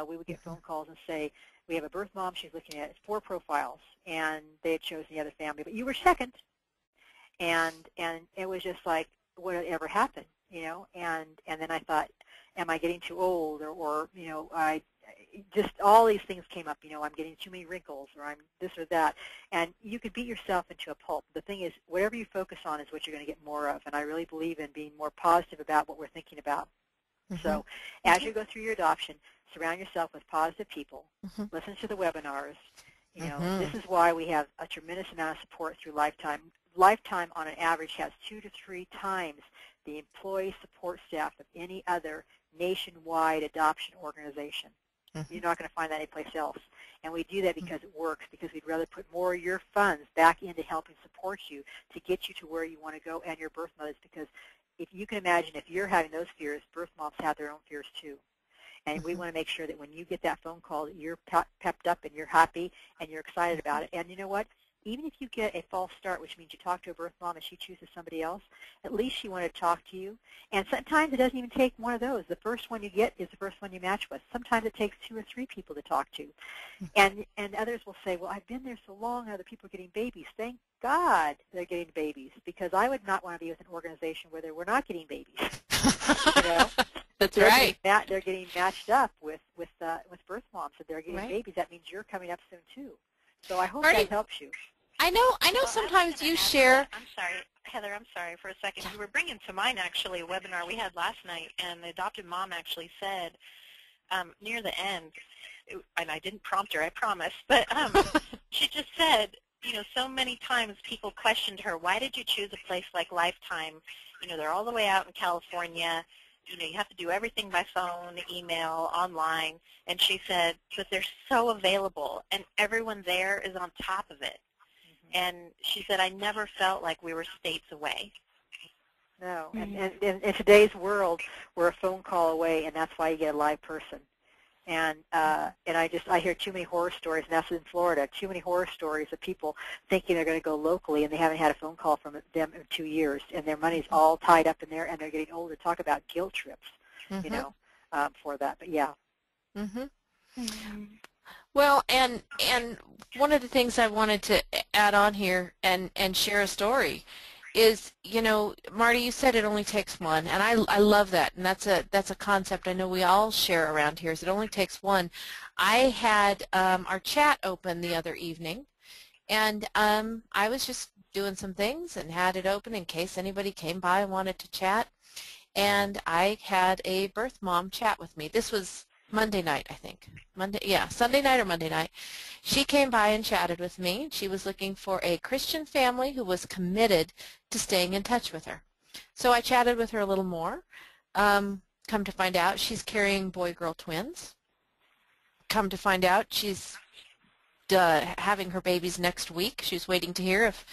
We would get phone calls and say, we have a birth mom, she's looking at 4 profiles, and they had chosen the other family, but you were second. And it was just like, what had ever happened, you know? And then I thought, am I getting too old, or you know, just all these things came up, you know, I'm getting too many wrinkles, or I'm this or that. And you could beat yourself into a pulp. The thing is, whatever you focus on is what you're going to get more of, and I really believe in being more positive about what we're thinking about. So as you go through your adoption, surround yourself with positive people. Listen to the webinars. You know, this is why we have a tremendous amount of support through Lifetime. Lifetime, on an average, has 2 to 3 times the employee support staff of any other nationwide adoption organization. You're not going to find that anyplace else. And we do that because it works, because we'd rather put more of your funds back into helping support you to get you to where you want to go, and your birth mothers, because if you can imagine, if you're having those fears, birth moms have their own fears too. And we want to make sure that when you get that phone call, that you're pepped up and you're happy and you're excited about it. And you know what? Even if you get a false start, which means you talk to a birth mom and she chooses somebody else, at least she wanted to talk to you. And sometimes it doesn't even take one of those. The first one you get is the first one you match with. Sometimes it takes 2 or 3 people to talk to. And others will say, well, I've been there so long, other people are getting babies. Thank God they're getting babies, because I would not want to be with an organization where they were not getting babies. You know? That's they're right. They're getting matched up with birth moms, and they're getting babies. That means you're coming up soon too. So I hope that helps you. I know sometimes you share. I'm sorry, Heather, I'm sorry for a second. You were bringing to mind, actually, a webinar we had last night, and the adopted mom actually said near the end, and I didn't prompt her, I promise, but she just said, you know, so many times people questioned her, why did you choose a place like Lifetime? You know, they're all the way out in California. You know, you have to do everything by phone, email, online. And she said, but they're so available, and everyone there is on top of it. And she said, I never felt like we were states away. No, and in today's world, we're a phone call away, and that's why you get a live person. And I hear too many horror stories, and that's in Florida, too many horror stories of people thinking they're going to go locally, and they haven't had a phone call from them in 2 years, and their money's all tied up in there, and they're getting older. Talk about guilt trips, you know, for that. But yeah. Well, and one of the things I wanted to add on here and share a story is, you know, Marty, you said it only takes one, and I love that, and that's a concept I know we all share around here, is it only takes one. I had our chat open the other evening, and I was just doing some things and had it open in case anybody came by and wanted to chat, and I had a birth mom chat with me. This was Monday night, I think. Sunday night or Monday night. She came by and chatted with me. She was looking for a Christian family who was committed to staying in touch with her. So I chatted with her a little more. Come to find out, she's carrying boy-girl twins. Come to find out, she's having her babies next week. She was waiting to hear if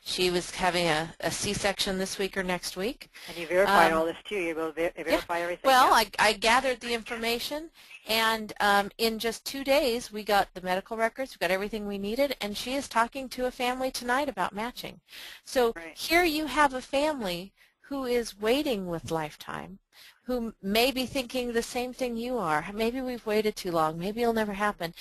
she was having a C-section this week or next week. And you verified all this too. You will verify everything. Well, I gathered the information, and in just 2 days we got the medical records, we got everything we needed, and she is talking to a family tonight about matching. So here you have a family who is waiting with Lifetime, who may be thinking the same thing you are. Maybe we've waited too long. Maybe it'll never happen.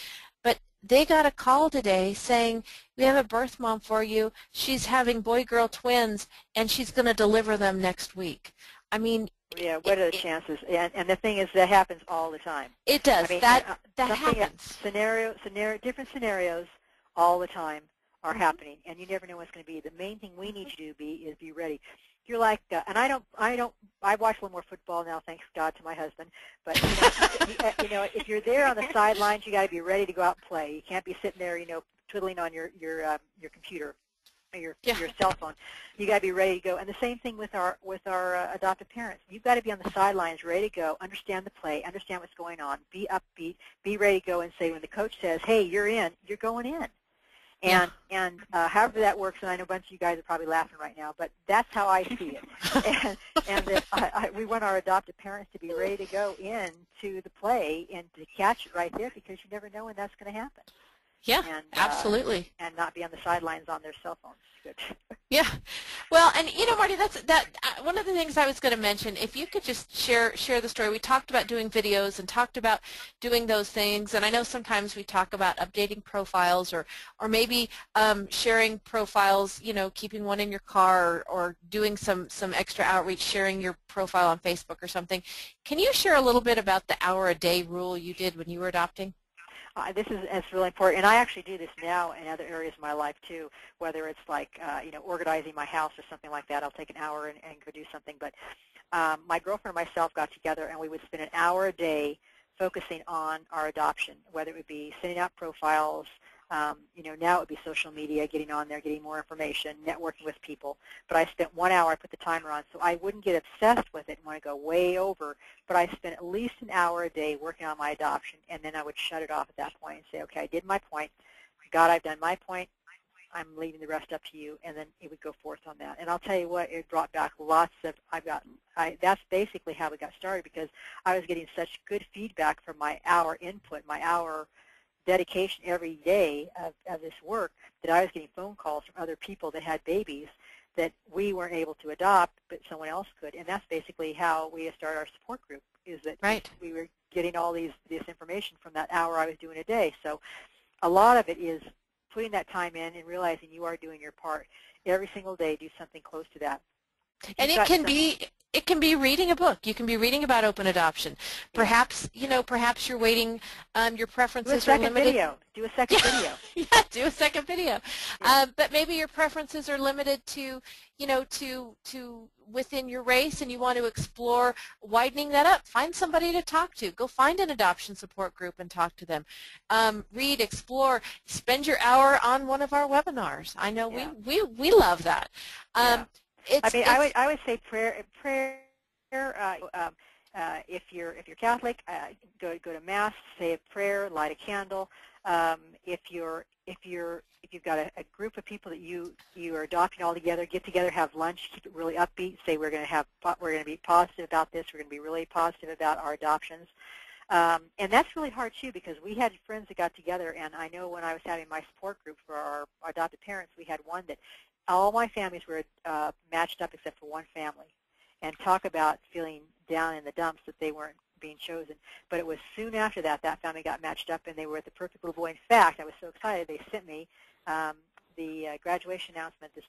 But they got a call today saying, we have a birth mom for you. She's having boy-girl twins, and she's going to deliver them next week. I mean, yeah, what are the chances? And the thing is, that happens all the time. It does. I mean, that happens. Different scenarios all the time are happening, and you never know what's going to be. The main thing we need you to do is be ready. You're like, and I watch a little more football now, thanks God to my husband. But you know, if you're there on the sidelines, you got to be ready to go out and play. You can't be sitting there, you know, twiddling on your computer, or your cell phone. You got to be ready to go. And the same thing with our adoptive parents. You've got to be on the sidelines, ready to go, understand the play, understand what's going on, be upbeat, be ready to go, and say when the coach says, "Hey, you're in," you're going in. And however that works, and I know a bunch of you guys are probably laughing right now, but that's how I see it. and we want our adoptive parents to be ready to go into the play and to catch it right there, because you never know when that's going to happen. Yeah, and, absolutely. And not be on the sidelines on their cell phones. Good. Yeah. Well, and you know, Marty, one of the things I was going to mention, if you could just share the story. We talked about doing videos and talked about doing those things, and I know sometimes we talk about updating profiles or maybe sharing profiles, you know, keeping one in your car or doing some extra outreach, sharing your profile on Facebook or something. Can you share a little bit about the hour-a-day rule you did when you were adopting? It's really important, and I actually do this now in other areas of my life too. Whether it's like you know, organizing my house or something like that, I'll take an hour and go do something. But my girlfriend and myself got together, and we would spend an hour a day focusing on our adoption. Whether it would be sending out profiles, you know, now it would be social media, getting on there, getting more information, networking with people. But I spent 1 hour. I put the timer on, so I wouldn't get obsessed with it and want to go way over. But I spent at least an hour a day working on my adoption, and then I would shut it off at that point and say, okay, I did my point. God, I've done my point. I'm leaving the rest up to you, and then it would go forth on that. And I'll tell you what, it brought back lots of, that's basically how we got started, because I was getting such good feedback from my hour input, my hour dedication every day of this work, that I was getting phone calls from other people that had babies that we weren't able to adopt, but someone else could. And that's basically how we started our support group, is that we were getting all this information from that hour I was doing a day. So a lot of it is putting that time in and realizing you are doing your part. Every single day, do something close to that. And it can be reading a book. You can be reading about open adoption. Perhaps, you know, perhaps you're waiting, your preferences are limited. Do a second video. Yeah, do a second video. Yeah. But maybe your preferences are limited to, you know, to within your race, and you want to explore widening that up. Find somebody to talk to. Go find an adoption support group and talk to them. Read, explore, spend your hour on one of our webinars. I know we love that. I would say prayer. If you're Catholic, go to Mass, say a prayer, light a candle. If you've got a group of people that you are adopting all together, get together, have lunch, keep it really upbeat. Say we're going to be positive about this. We're going to be really positive about our adoptions. And that's really hard too, because we had friends that got together, and I know when I was having my support group for our adopted parents, we had one that all my families were matched up except for one family, and talk about feeling down in the dumps that they weren't being chosen. But it was soon after that family got matched up, and they were the perfect little boy. In fact, I was so excited, they sent me the graduation announcement this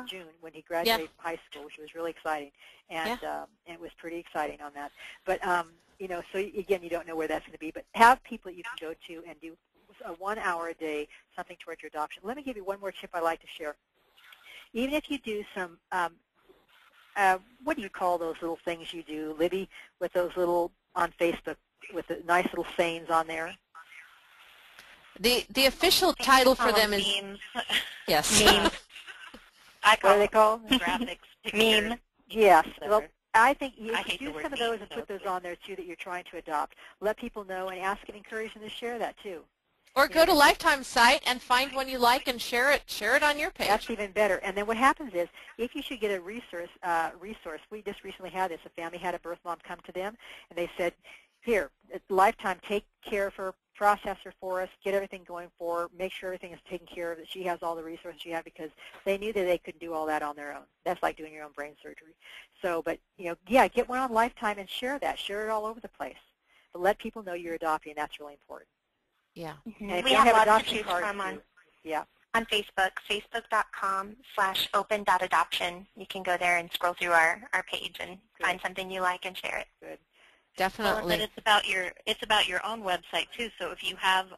June when he graduated from high school, which was really exciting, and it was pretty exciting on that. But you know, so again, you don't know where that's going to be, but have people that you can go to and do 1 hour a day, something towards your adoption. Let me give you one more tip I like to share. Even if you do some, what do you call those little things you do, Libby, with those little, on Facebook, with the nice little sayings on there? The official title for them is memes. Yes. Memes. What are they called? Graphics. Meme. Yes. Well, I think you hate do the word some of meme, those and put those on there too that you're trying to adopt. Let people know and ask and encourage them to share that too. Or go to Lifetime's site and find one you like and share it on your page. That's even better. And then what happens is, if you should get a resource, we just recently had this. A family had a birth mom come to them, and they said, here, at Lifetime, take care of her, process her for us, get everything going for her, make sure everything is taken care of, that she has all the resources she had, because they knew that they couldn't do all that on their own. That's like doing your own brain surgery. So, but, you know, yeah, get one on Lifetime and share that. Share it all over the place. But let people know you're adopting. That's really important. Yeah. And if We you have have lots to adoption choose cards from too, yeah. on Facebook, facebook.com/open.adoption. You can go there and scroll through our page and find something you like and share it. Good. Definitely. Well, but it's about your own website too. So if you have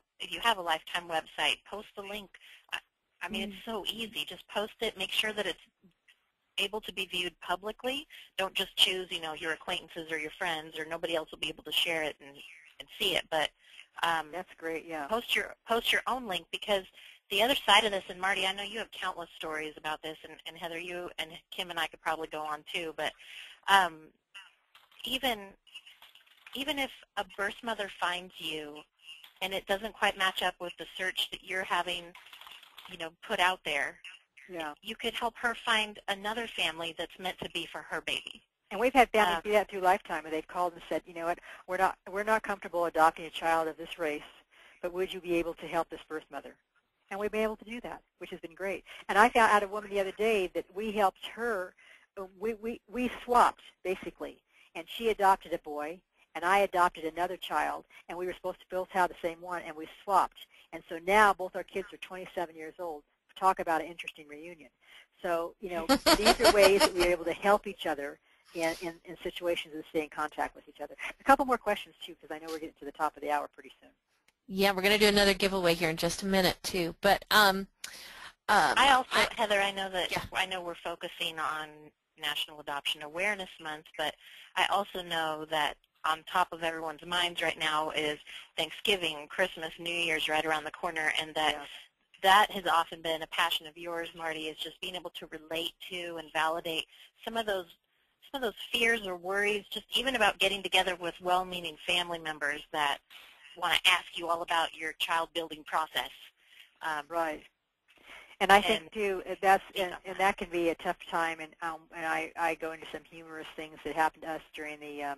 a Lifetime website, post the link. I mean, it's so easy. Just post it. Make sure that it's able to be viewed publicly. Don't just choose, you know, your acquaintances or your friends, or nobody else will be able to share it and see it. But that's great. Yeah. Post your own link, because the other side of this, and Mardie, I know you have countless stories about this, and Heather, you and Kim and I could probably go on too. But even if a birth mother finds you and it doesn't quite match up with the search that you're having, you know, put out there, you could help her find another family that's meant to be for her baby. And we've had families do that through Lifetime, and they've called and said, you know what, we're not comfortable adopting a child of this race, but would you be able to help this birth mother? And we've been able to do that, which has been great. And I found out a woman the other day that we helped her. We swapped, basically, and she adopted a boy, and I adopted another child, and we were supposed to both have the same one, and we swapped. And so now both our kids are 27 years old. Talk about an interesting reunion. So, you know, these are ways that we're able to help each other in situations and stay in contact with each other. A couple more questions, too, because I know we're getting to the top of the hour pretty soon. Yeah, we're going to do another giveaway here in just a minute, too. But Heather, I know we're focusing on National Adoption Awareness Month, but I also know that on top of everyone's minds right now is Thanksgiving, Christmas, New Year's right around the corner, and that has often been a passion of yours, Mardie, is just being able to relate to and validate some of those fears or worries, just even about getting together with well-meaning family members that want to ask you all about your child-building process. Right. And I think, too, and that can be a tough time, and I go into some humorous things that happened to us during the,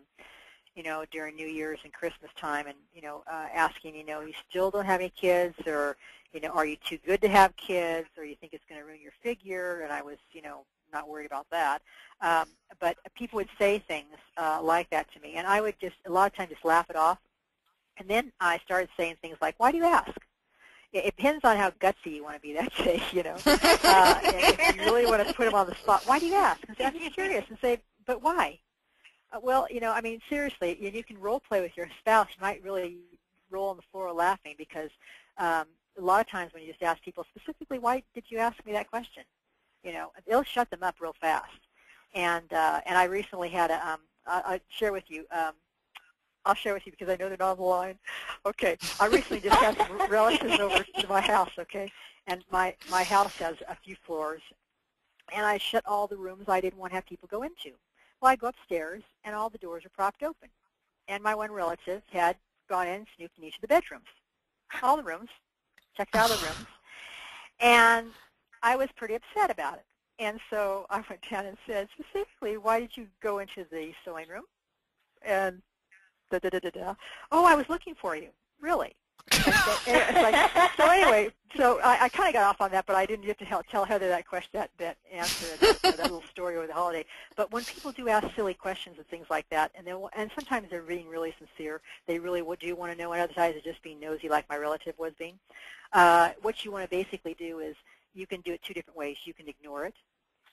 during New Year's and Christmas time, and, asking, you still don't have any kids, or, are you too good to have kids, or you think it's going to ruin your figure, and I was, not worried about that. But people would say things like that to me, and I would just, a lot of times, just laugh it off. And then I started saying things like, why do you ask? It depends on how gutsy you want to be that day, if you really want to put them on the spot, why do you ask? And say, I'm just curious, and say, but why? Well, I mean, seriously, you can role play with your spouse. You might really roll on the floor laughing, because a lot of times when you just ask people specifically, why did you ask me that question? It'll shut them up real fast. And I recently had I'll share with you. I'll share with you because I know they're not on the line. Okay, I recently just had some relatives over to my house, okay? And my house has a few floors, and I shut all the rooms I didn't want to have people go into. Well, I go upstairs, and all the doors are propped open. And my one relative had gone in and snooped in each of the bedrooms. All the rooms, checked out the rooms, and I was pretty upset about it. And so I went down and said, specifically, why did you go into the sewing room? And oh, I was looking for you. Really? So anyway, so I kind of got off on that, but I didn't get to tell Heather that question, that answer, that little story over the holiday. But when people do ask silly questions and things like that, and sometimes they're being really sincere, they really do want to know, and other times they're just being nosy, like my relative was being. What you want to basically do is you can do it two different ways. You can ignore it,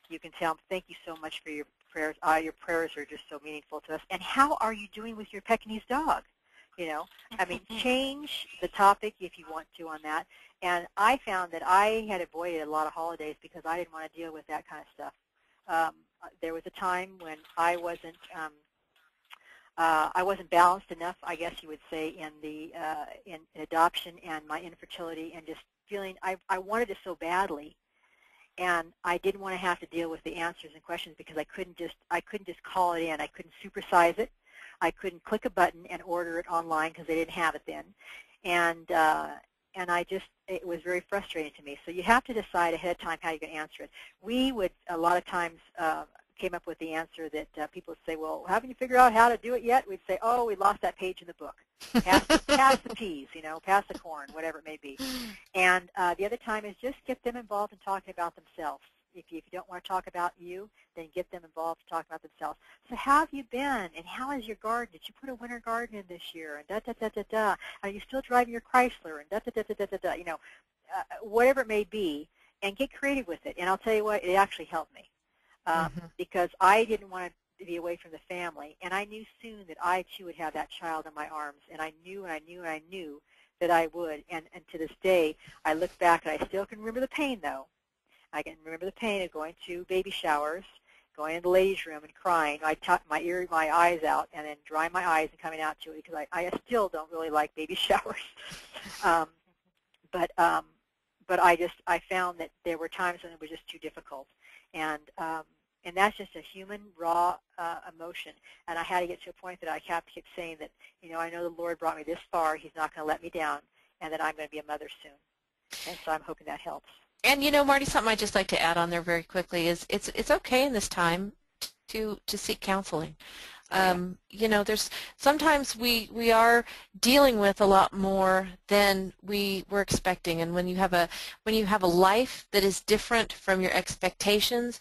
You can tell them, thank you so much for your prayers. Your prayers are just so meaningful to us. And how are you doing with your Pekingese dog? You know, I mean, change the topic if you want to on that. And I found that I had avoided a lot of holidays because I didn't want to deal with that kind of stuff. There was a time when I wasn't balanced enough, I guess you would say, in the in adoption and my infertility, and just feeling I wanted it so badly, and I didn't want to have to deal with the answers and questions because I couldn't just call it in. I couldn't supersize it. I couldn't click a button and order it online because they didn't have it then, and it was very frustrating to me. So you have to decide ahead of time how you're going to answer it. We would a lot of times came up with the answer that people would say, well, haven't you figured out how to do it yet? We'd say, oh, we lost that page in the book. Pass the peas, you know, pass the corn, whatever it may be. And the other time is just get them involved in talking about themselves. If you don't want to talk about you, then get them involved to talk about themselves. So how have you been, and how is your garden? Did you put a winter garden in this year? And da-da-da-da-da. Are you still driving your Chrysler? And da-da-da-da-da-da. You know, whatever it may be, and get creative with it. And I'll tell you what, it actually helped me because I didn't want to be away from the family, and I knew soon that I, too, would have that child in my arms, and I knew and I knew and I knew that I would. And to this day, I look back, and I still can remember the pain, though. I can remember the pain of going to baby showers, going into the ladies' room and crying. I tuck my eyes out and then drying my eyes and coming out to it because I still don't really like baby showers. But I found that there were times when it was just too difficult, and that's just a human raw emotion. And I had to get to a point that I kept saying that, you know, I know the Lord brought me this far. He's not going to let me down, and that I'm going to be a mother soon. And so I'm hoping that helps. And you know, Marty, something I'd just like to add on there very quickly is it's okay in this time to seek counseling. You know, there's sometimes we are dealing with a lot more than we were expecting, and when you have a life that is different from your expectations,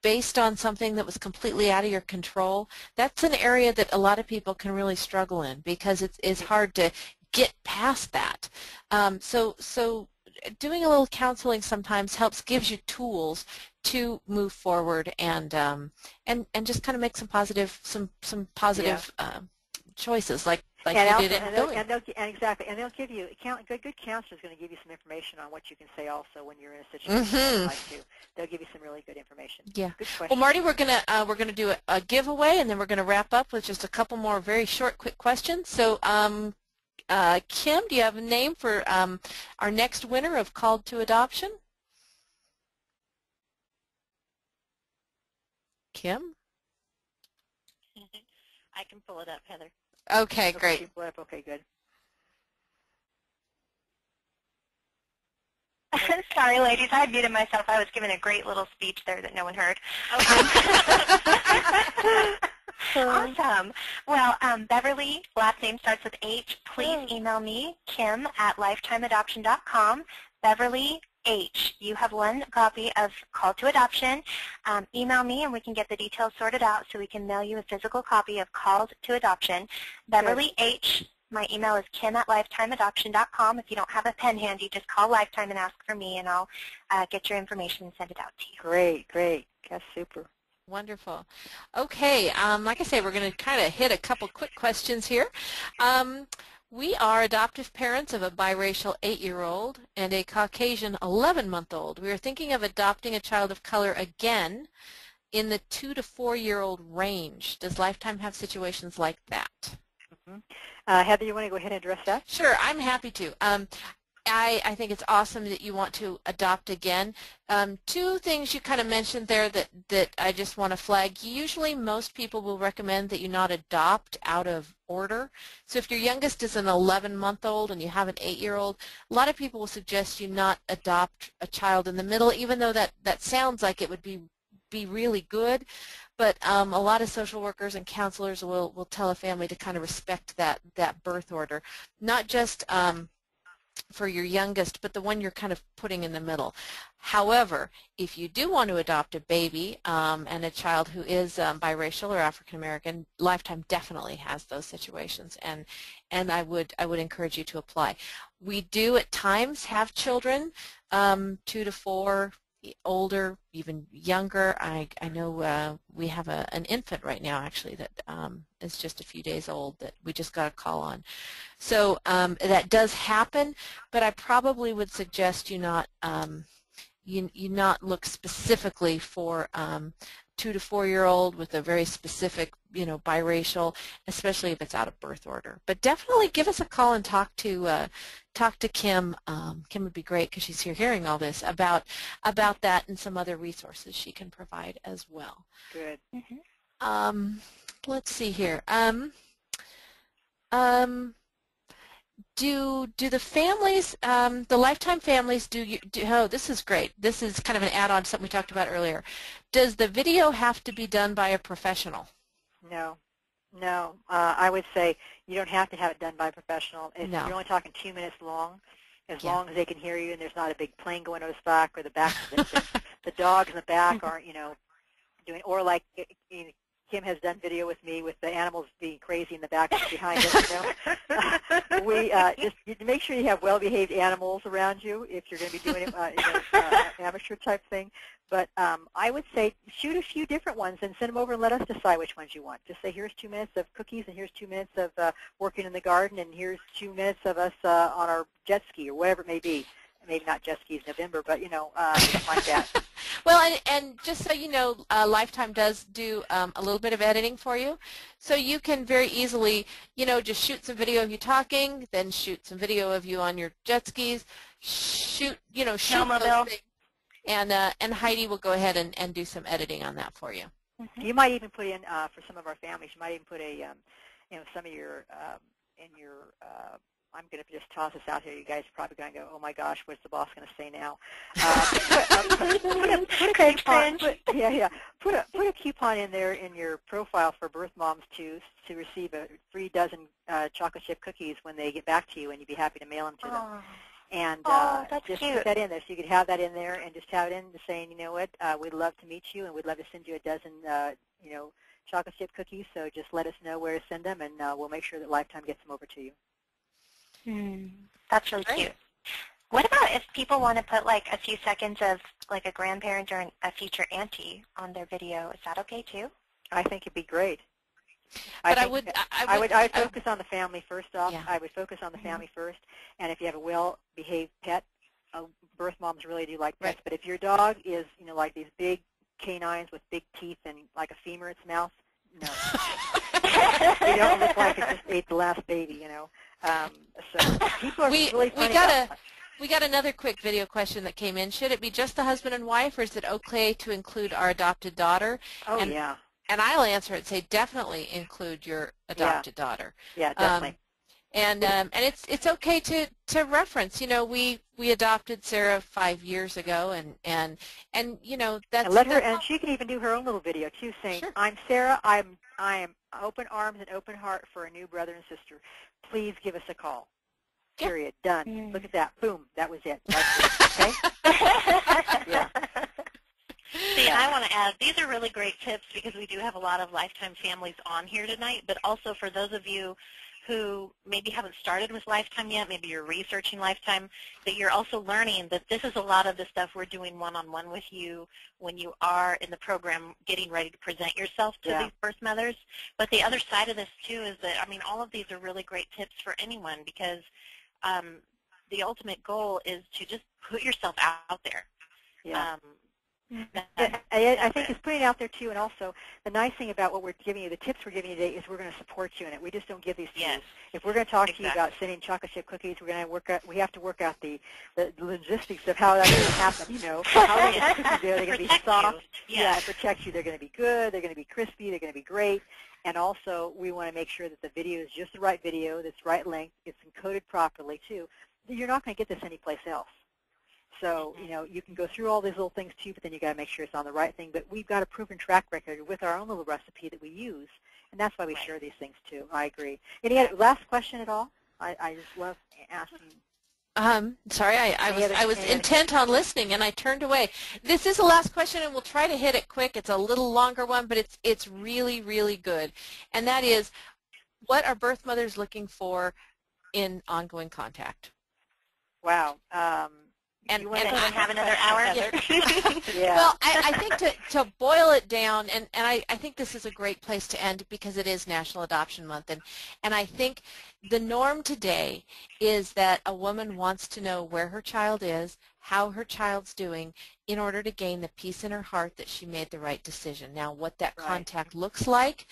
based on something that was completely out of your control, that's an area that a lot of people can really struggle in because it's hard to get past that. So doing a little counseling sometimes gives you tools to move forward and just kind of make some positive choices like you did in Billy. Exactly, and they'll give you good counselor is going to give you some information on what you can say also when you're in a situation like too. They'll give you some really good information. Yeah. Good question. Well, Marty, we're gonna do a giveaway, and then we're gonna wrap up with just a couple more very short, quick questions. So. Kim, do you have a name for our next winner of Called to Adoption? Kim? I can pull it up, Heather. Okay, great. Okay, good. Sorry, ladies, I muted myself. I was giving a great little speech there that no one heard. Awesome. Well, Beverly, last name starts with H. Please email me, kim@lifetimeadoption.com. Beverly H. You have one copy of Call to Adoption. Email me and we can get the details sorted out so we can mail you a physical copy of Called to Adoption. Beverly H. My email is kim@lifetimeadoption.com. If you don't have a pen handy, just call Lifetime and ask for me, and I'll get your information and send it out to you. Great, great. That's super. Wonderful. Okay, like I say, we're going to kind of hit a couple quick questions here. We are adoptive parents of a biracial 8-year-old and a Caucasian 11-month-old. We are thinking of adopting a child of color again in the 2 to 4-year-old range. Does Lifetime have situations like that? Heather, you want to go ahead and address that? Sure, I'm happy to. I think it's awesome that you want to adopt again. Two things you kind of mentioned there that I just want to flag. Usually most people will recommend that you not adopt out of order. So if your youngest is an 11-month-old and you have an 8-year-old, a lot of people will suggest you not adopt a child in the middle, even though that sounds like it would be really good. But a lot of social workers and counselors will tell a family to kind of respect that birth order, not just for your youngest, but the one you're kind of putting in the middle. However, if you do want to adopt a baby and a child who is biracial or African American, Lifetime definitely has those situations, and I would encourage you to apply. We do at times have children 2 to 4 older, even younger. I know we have an infant right now, actually, that is just a few days old that we just got a call on. So that does happen, but I probably would suggest you not you not look specifically for 2 to 4-year-old with a very specific, biracial, especially if it's out of birth order. But definitely give us a call and talk to Kim. Kim would be great because she's here hearing all this about that and some other resources she can provide as well. Good. Let's see here. Do the families, the Lifetime families, oh, this is great. This is kind of an add-on to something we talked about earlier. Does the video have to be done by a professional? No. No. I would say you don't have to have it done by a professional. If No. you're only talking 2 minutes long, as long as they can hear you and there's not a big plane going over the back or the back, the dogs in the back aren't, doing, or like Kim has done video with me with the animals being crazy in the back behind us. We just make sure you have well-behaved animals around you if you're going to be doing it, amateur type thing. But I would say shoot a few different ones and send them over and let us decide which ones you want. Just say here's 2 minutes of cookies and here's 2 minutes of working in the garden and here's 2 minutes of us on our jet ski or whatever it may be. Maybe not jet skis in November, but something like that. Well, and just so you know, Lifetime does do a little bit of editing for you, so you can very easily, just shoot some video of you talking, then shoot some video of you on your jet skis, shoot those things, and Heidi will go ahead and do some editing on that for you. You might even put in for some of our families. You might even put a, some of your in your. I'm going to just toss this out here. You guys are probably going to go, oh my gosh, what's the boss going to say now? Put a coupon in there in your profile for birth moms to receive a free dozen chocolate chip cookies when they get back to you, and you'd be happy to mail them to them. And just cute. put that in there, so you could have that in there, and just have it in saying, you know what, we'd love to meet you, and we'd love to send you a dozen, chocolate chip cookies. So just let us know where to send them, and we'll make sure that Lifetime gets them over to you. That's really cute. What about if people want to put like a few seconds of like a grandparent or a future auntie on their video? Is that okay too? I think it'd be great. But I would focus on the family first off. Yeah. I would focus on the family first, and if you have a well-behaved pet, birth moms really do like pets. Right. But if your dog is, like these big canines with big teeth and like a femur in its mouth, no. You don't look like it just ate the last baby, So people are really funny. We got another quick video question that came in. Should it be just the husband and wife, or is it okay to include our adopted daughter? Oh, yeah. And I'll answer it. Say definitely include your adopted daughter. Yeah, definitely. And it's okay to reference. We adopted Sarah 5 years ago, and that's. And let her, and she can even do her own little video too, saying, Sure. "I'm Sarah. I am open arms and open heart for a new brother and sister. Please give us a call." Yeah. Period. Done. Look at that. Boom. That was it. Okay. Yeah. See, and I want to add, these are really great tips because we do have a lot of Lifetime families on here tonight, but also for those of you who maybe haven't started with Lifetime yet, maybe you're researching Lifetime, that you're also learning that this is a lot of the stuff we're doing one-on-one with you when you are in the program getting ready to present yourself to these birth mothers. But the other side of this, too, is that, all of these are really great tips for anyone because the ultimate goal is to just put yourself out there. Yeah. I think it's putting it out there, too, and also the nice thing about what we're giving you, the tips we're giving you today, is we're going to support you in it. We just don't give these to you. If we're going to talk to you about sending chocolate chip cookies, we have to work out the logistics of how that's going to happen, How are the cookies there? They're going to be soft. Yeah, it protects you. They're going to be good. They're going to be crispy. They're going to be great. And also, we want to make sure that the video is just the right video, that's right length, it's encoded properly, too. You're not going to get this anyplace else. So, you can go through all these little things, too, but then you got to make sure it's on the right thing. But we've got a proven track record with our own little recipe that we use, and that's why we share these things, too. I agree. Any other, last question at all? I just love asking. Sorry, I was intent on listening, and I turned away. This is the last question, and we'll try to hit it quick. It's a little longer one, but it's really, really good. And that is, what are birth mothers looking for in ongoing contact? Wow. And, you want to have another hour? Yeah. Well, I think to boil it down, and I think this is a great place to end because it is National Adoption Month, and I think the norm today is that a woman wants to know where her child is, how her child's doing, in order to gain the peace in her heart that she made the right decision. Now, what that contact looks like,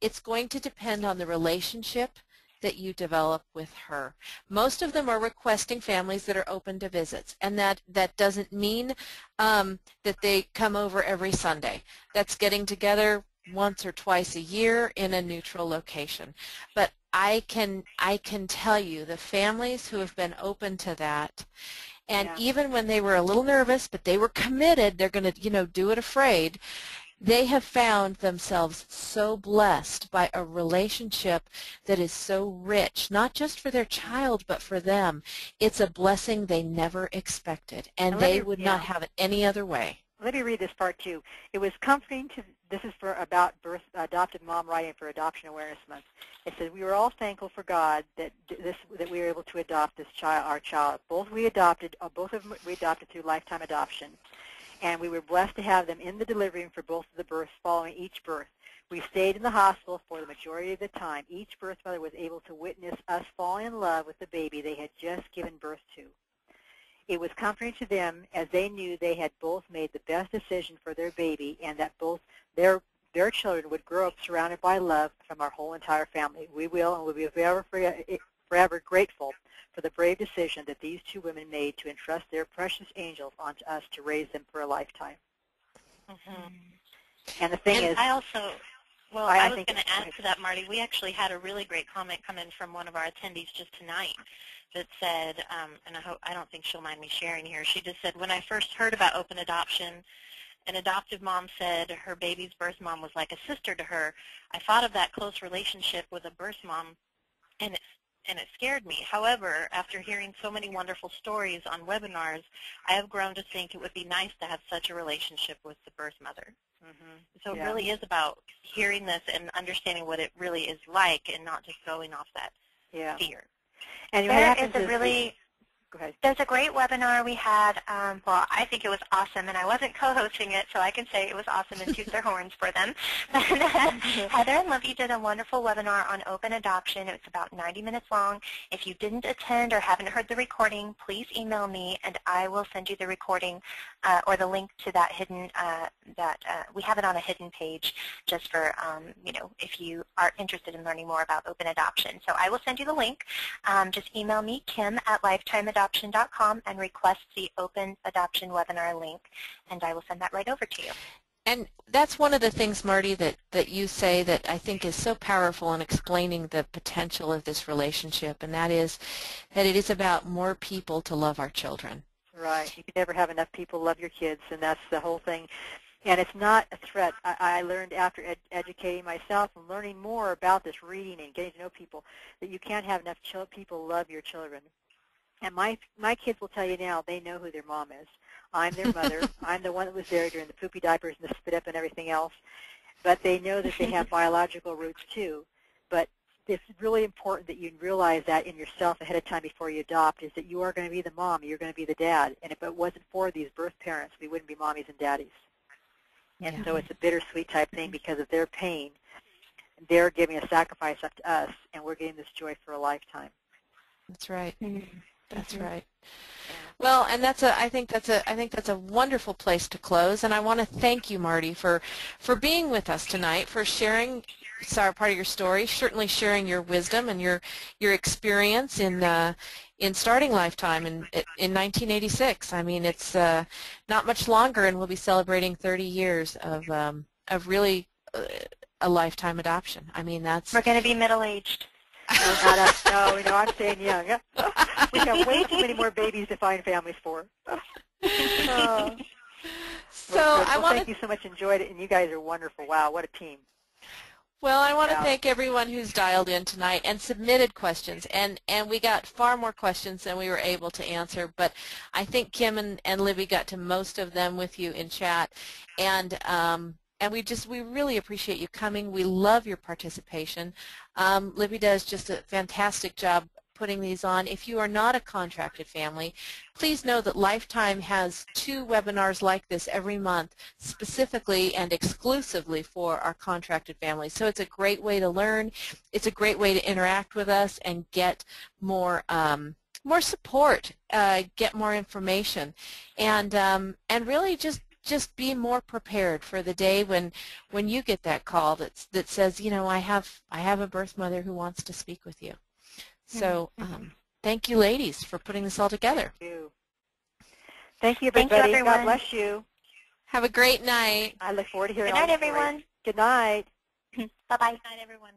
it's going to depend on the relationship that you develop with her. Most of them are requesting families that are open to visits, and that doesn't mean that they come over every Sunday. That's getting together once or twice a year in a neutral location. But I can tell you the families who have been open to that, and even when they were a little nervous, but they were committed, they're going to do it afraid, they have found themselves so blessed by a relationship that is so rich, not just for their child, but for them. It's a blessing they never expected, and they would not have it any other way. Let me read this part too. It was comforting to, this is for about adopted mom writing for Adoption Awareness Month. It says, we were all thankful for God that we were able to adopt this child, our child. Both of them we adopted through lifetime adoption. And we were blessed to have them in the delivery room for both of the births following each birth. We stayed in the hospital for the majority of the time. Each birth mother was able to witness us falling in love with the baby they had just given birth to. It was comforting to them as they knew they had both made the best decision for their baby and that both their children would grow up surrounded by love from our whole entire family. We will and will be forever grateful for the brave decision that these two women made to entrust their precious angels onto us to raise them for a lifetime. Mm-hmm. And the thing is, I also, well, I was going to add to that, Marty. We actually had a really great comment come in from one of our attendees just tonight that said, and I don't think she'll mind me sharing here. She just said, when I first heard about open adoption, an adoptive mom said her baby's birth mom was like a sister to her. I thought of that close relationship with a birth mom, and it scared me. However, after hearing so many wonderful stories on webinars, I have grown to think it would be nice to have such a relationship with the birth mother. Mm-hmm. So it really is about hearing this and understanding what it really is like and not just going off that fear. And there's a great webinar we had. Well, I think it was awesome, and I wasn't co-hosting it, so I can say it was awesome and toot their horns for them. Heather and Libby did a wonderful webinar on open adoption. It was about 90 minutes long. If you didn't attend or haven't heard the recording, please email me, and I will send you the recording or the link to that hidden. We have it on a hidden page, just for if you are interested in learning more about open adoption. So I will send you the link. Just email me, Kim@lifetimeadoption.com, and request the open adoption webinar link, and I will send that right over to you. And that's one of the things, Marty, that you say that I think is so powerful in explaining the potential of this relationship, and that is that it is about more people to love our children. Right. You can never have enough people love your kids, and that's the whole thing. And it's not a threat. I learned after educating myself and learning more about this, reading and getting to know people, that you can't have enough people love your children. And my kids will tell you now, they know who their mom is. I'm their mother. I'm the one that was there during the poopy diapers and the spit up and everything else. But they know that they have biological roots too. But it's really important that you realize that in yourself ahead of time before you adopt, is that you are going to be the mom, you're going to be the dad. And if it wasn't for these birth parents, we wouldn't be mommies and daddies. And so it's a bittersweet type thing because of their pain. They're giving a sacrifice up to us, and we're getting this joy for a lifetime. That's right. That's right. Well, and I think that's a wonderful place to close. And I want to thank you, Marty, for being with us tonight, for sharing part of your story, certainly sharing your wisdom and your experience in starting Lifetime in 1986. I mean, it's not much longer, and we'll be celebrating 30 years of really a lifetime adoption. I mean, we're going to be middle-aged. No, I'm staying young. We have way too many more babies to find families for. Thank you so much. Enjoyed it, and you guys are wonderful. Wow, what a team. Well, I want to thank everyone who's dialed in tonight and submitted questions, and we got far more questions than we were able to answer, but I think Kim and Libby got to most of them with you in chat, and we really appreciate you coming. We love your participation. Libby does just a fantastic job putting these on. If you are not a contracted family, please know that Lifetime has 2 webinars like this every month, specifically and exclusively for our contracted families. So it's a great way to learn. It's a great way to interact with us and get more support, get more information, and really just be more prepared for the day when you get that call that says, you know, I have a birth mother who wants to speak with you. So thank you, ladies, for putting this all together. Thank you. Thank you, everybody. Thank you, everyone. God bless you. Have a great night. I look forward to hearing Good all night, the stories. everyone. Good night. Bye-bye. Good night, everyone.